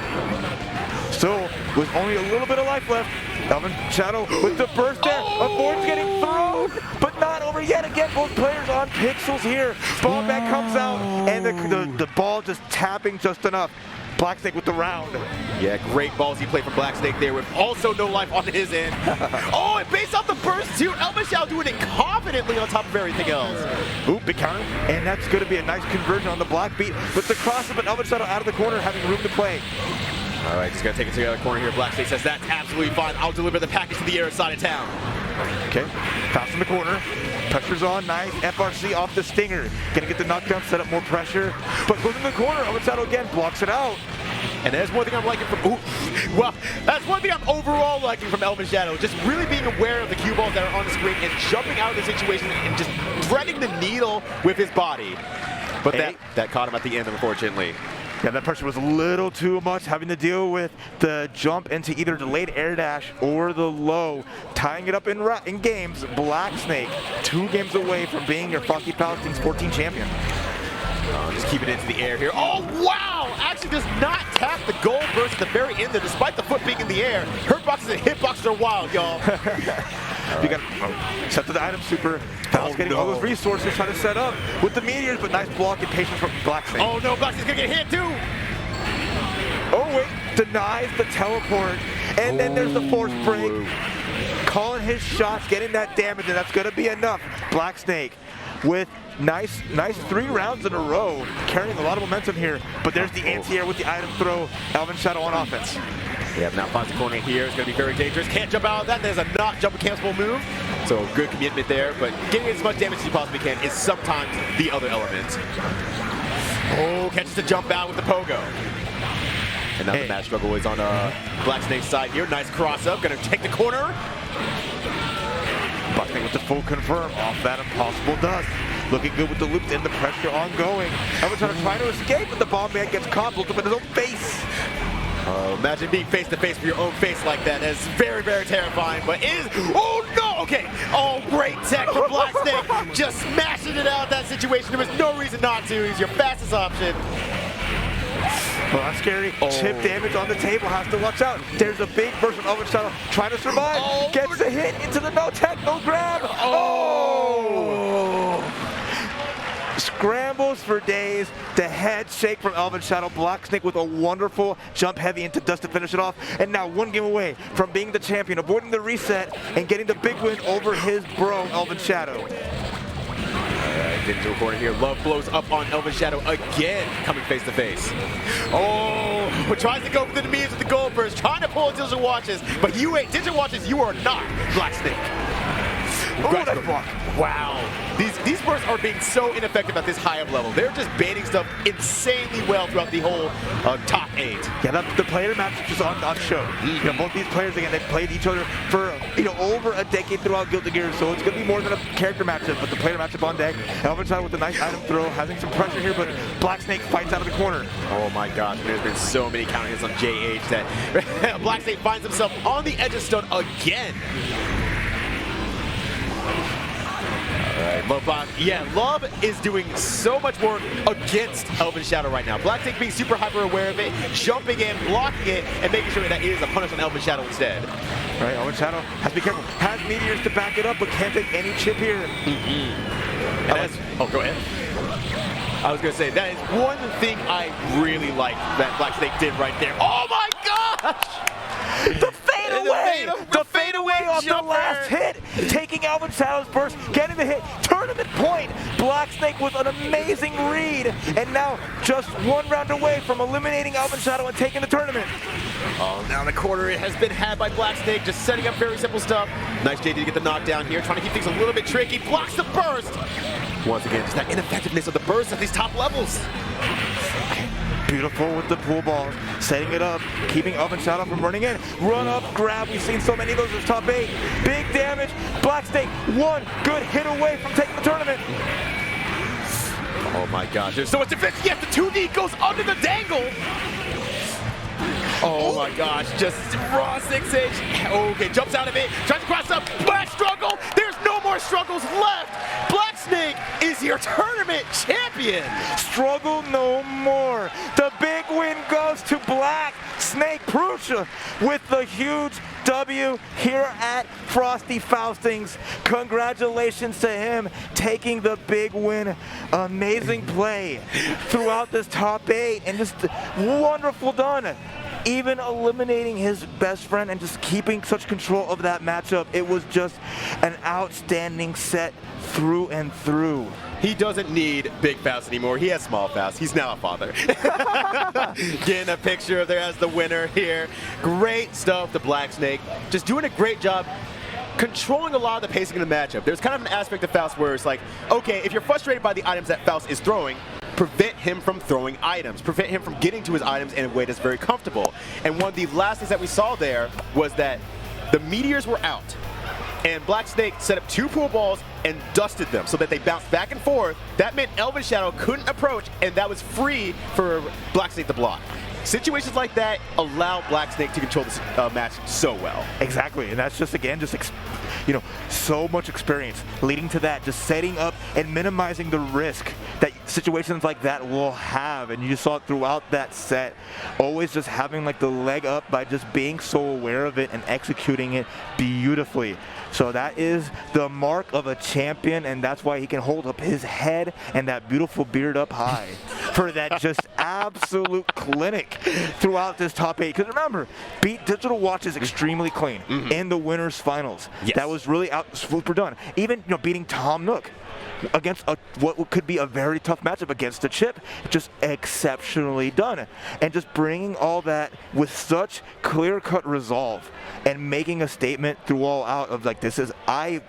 So, with only a little bit of life left, ElvenShadow with the burst there, avoids getting thrown, but not over yet again. Both players on pixels here. Ball back comes out, and the ball just tapping just enough. blackSNAKE with the round. Yeah, great ballsy play from blackSNAKE there with also no life on his end. Oh, and based off the burst too, ElvenShadow doing it confidently on top of everything else. Ooh, big counter, and that's going to be a nice conversion on the block beat with the cross-up and ElvenShadow out of the corner having room to play. All right, just gonna take it to the other corner here. blackSNAKE says that's absolutely fine. I'll deliver the package to the other side of town. Okay, Faust in the corner. Pressure's on, nice. FRC off the stinger. Gonna get the knockdown, set up more pressure. But goes in the corner. ElvenShadow again blocks it out. And that's one thing I'm liking from, that's one thing I'm overall liking from ElvenShadow. Just really being aware of the cue balls that are on the screen and jumping out of the situation and just threading the needle with his body. But that caught him at the end, unfortunately. Yeah, that pressure was a little too much, having to deal with the jump into either delayed air dash or the low. Tying it up in games, blackSNAKE 2 games away from being your Frosty Faustings XIV champion. Just keep it into the air here. Oh, wow! Actually does not tap the goal burst at the very end there, despite the foot being in the air. Hurtboxes and hitboxes are wild, y'all. You got set to the item super. Faust getting all those resources, trying to set up with the meteors, but nice block and patience from blackSNAKE. Oh no, blackSNAKE's gonna get hit too. Oh wait, denies the teleport, and then there's the force break. Calling his shots, getting that damage, and that's gonna be enough. blackSNAKE with nice 3 rounds in a row, carrying a lot of momentum here. But there's the anti-air with the item throw. ElvenShadow on offense. Yeah, now finds the corner here. It's going to be very dangerous. Can't jump out of that. There's a not jump cancelable move. So good commitment there, but getting as much damage as you possibly can is sometimes the other element. Oh, catches the jump out with the pogo. And now the match struggle is on blackSNAKE's side here. Nice cross up, gonna take the corner. blackSNAKE with the full confirm off that impossible dust. Looking good with the loops and the pressure ongoing. ElvenShadow trying to escape, but the bomb man gets caught, looked up in his own face. Imagine being face to face with your own face like that. That's very, very terrifying, but oh no, okay. Oh, great tech from blackSNAKE. Just smashing it out of that situation. There was no reason not to. He's your fastest option. Well, that's scary. Chipp damage on the table, has to watch out. There's a big burst from ElvenShadow trying to survive. Gets a hit into the no tech, no grab. Scrambles for days. The head shake from ElvenShadow. blackSNAKE with a wonderful jump heavy into dust to finish it off. And now one game away from being the champion, avoiding the reset, and getting the big win over his bro, ElvenShadow. Into a corner here. Love blows up on ElvenShadow again, coming face to face. Oh, tries to go for the knees with the goal burst, trying to pull Digital Watches, but you ain't Digital Watches. You are not blackSNAKE. Wow. These bursts are being so ineffective at this high up level. They're just baiting stuff insanely well throughout the whole top 8. Yeah, the player matchup is on show. You know, both these players, again, they've played each other for over a decade throughout Guilty Gear, so it's going to be more than a character matchup, but the player matchup on deck. ElvenShadow with a nice item throw, having some pressure here, but blackSNAKE fights out of the corner. Oh my gosh, there's been so many counter hits on JH that blackSNAKE finds himself on the edge of stone again. Love is doing so much work against ElvenShadow right now. blackSNAKE being super hyper aware of it, jumping in, blocking it, and making sure that it is a punish on ElvenShadow instead. Right, ElvenShadow has to be careful. Has meteors to back it up, but can't take any chip here. Go ahead. I was gonna say that is one thing I really like that blackSNAKE did right there. Oh my gosh! The fadeaway! The fadeaway on the last hit! Taking ElvenShadow's burst, getting the hit, tournament point! blackSNAKE with an amazing read, and now just one round away from eliminating ElvenShadow and taking the tournament. Oh, now the corner has been had by blackSNAKE, just setting up very simple stuff. Nice JD to get the knockdown here, trying to keep things a little bit tricky, blocks the burst! Once again, just that ineffectiveness of the burst at these top levels. Beautiful with the pool balls, setting it up, keeping ElvenShadow from running in. Run up, grab, we've seen so many of those in top 8. Big damage, blackSNAKE one good hit away from taking the tournament. Oh my gosh, there's so much defense. Yes, the 2D goes under the dangle. Oh my gosh, just raw 6H. Okay, jumps out of it, tries to cross up, black struggle. There's no more struggles left. blackSNAKE is your tournament champion. Struggle no more. The big win goes to blackSNAKE Prussia with the huge W here at Frosty Faustings. Congratulations to him taking the big win. Amazing play throughout this top 8 and just wonderful done. Even eliminating his best friend and just keeping such control of that matchup. It was just an outstanding set through and through. He doesn't need big Faust anymore. He has small Faust. He's now a father. Getting a picture of there as the winner here. Great stuff to blackSNAKE. Just doing a great job controlling a lot of the pacing of the matchup. There's kind of an aspect of Faust where it's like, okay, if you're frustrated by the items that Faust is throwing, prevent him from throwing items, prevent him from getting to his items in a way that's very comfortable. And one of the last things that we saw there was that the meteors were out, and blackSNAKE set up 2 pool balls and dusted them so that they bounced back and forth. That meant ElvenShadow couldn't approach, and that was free for blackSNAKE to block. Situations like that allow blackSNAKE to control this match so well. Exactly, and that's just, again, just so much experience leading to that, just setting up and minimizing the risk that situations like that will have. And you just saw it throughout that set, always just having like the leg up by just being so aware of it and executing it beautifully. So that is the mark of a champion, and that's why he can hold up his head and that beautiful beard up high for that just absolute clinic throughout this top 8. Because remember, beat Digital Watches extremely clean in the winners finals. Yes. That was really super done. Even beating Nook. against what could be a very tough matchup against a Chipp. Just exceptionally done. And just bringing all that with such clear-cut resolve and making a statement through all out of like, I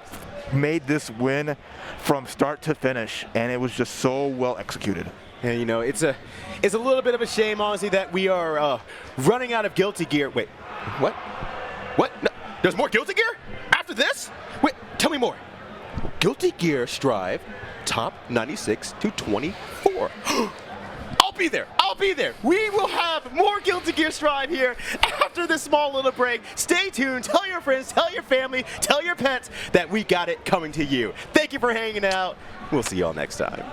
made this win from start to finish, and it was just so well executed. And you know, it's a little bit of a shame, honestly, that we are running out of Guilty Gear. Wait, what? What? No, there's more Guilty Gear after this? Wait, tell me more. Guilty Gear Strive, top 96 to 24. I'll be there. I'll be there. We will have more Guilty Gear Strive here after this small little break. Stay tuned. Tell your friends, tell your family, tell your pets that we got it coming to you. Thank you for hanging out. We'll see you all next time.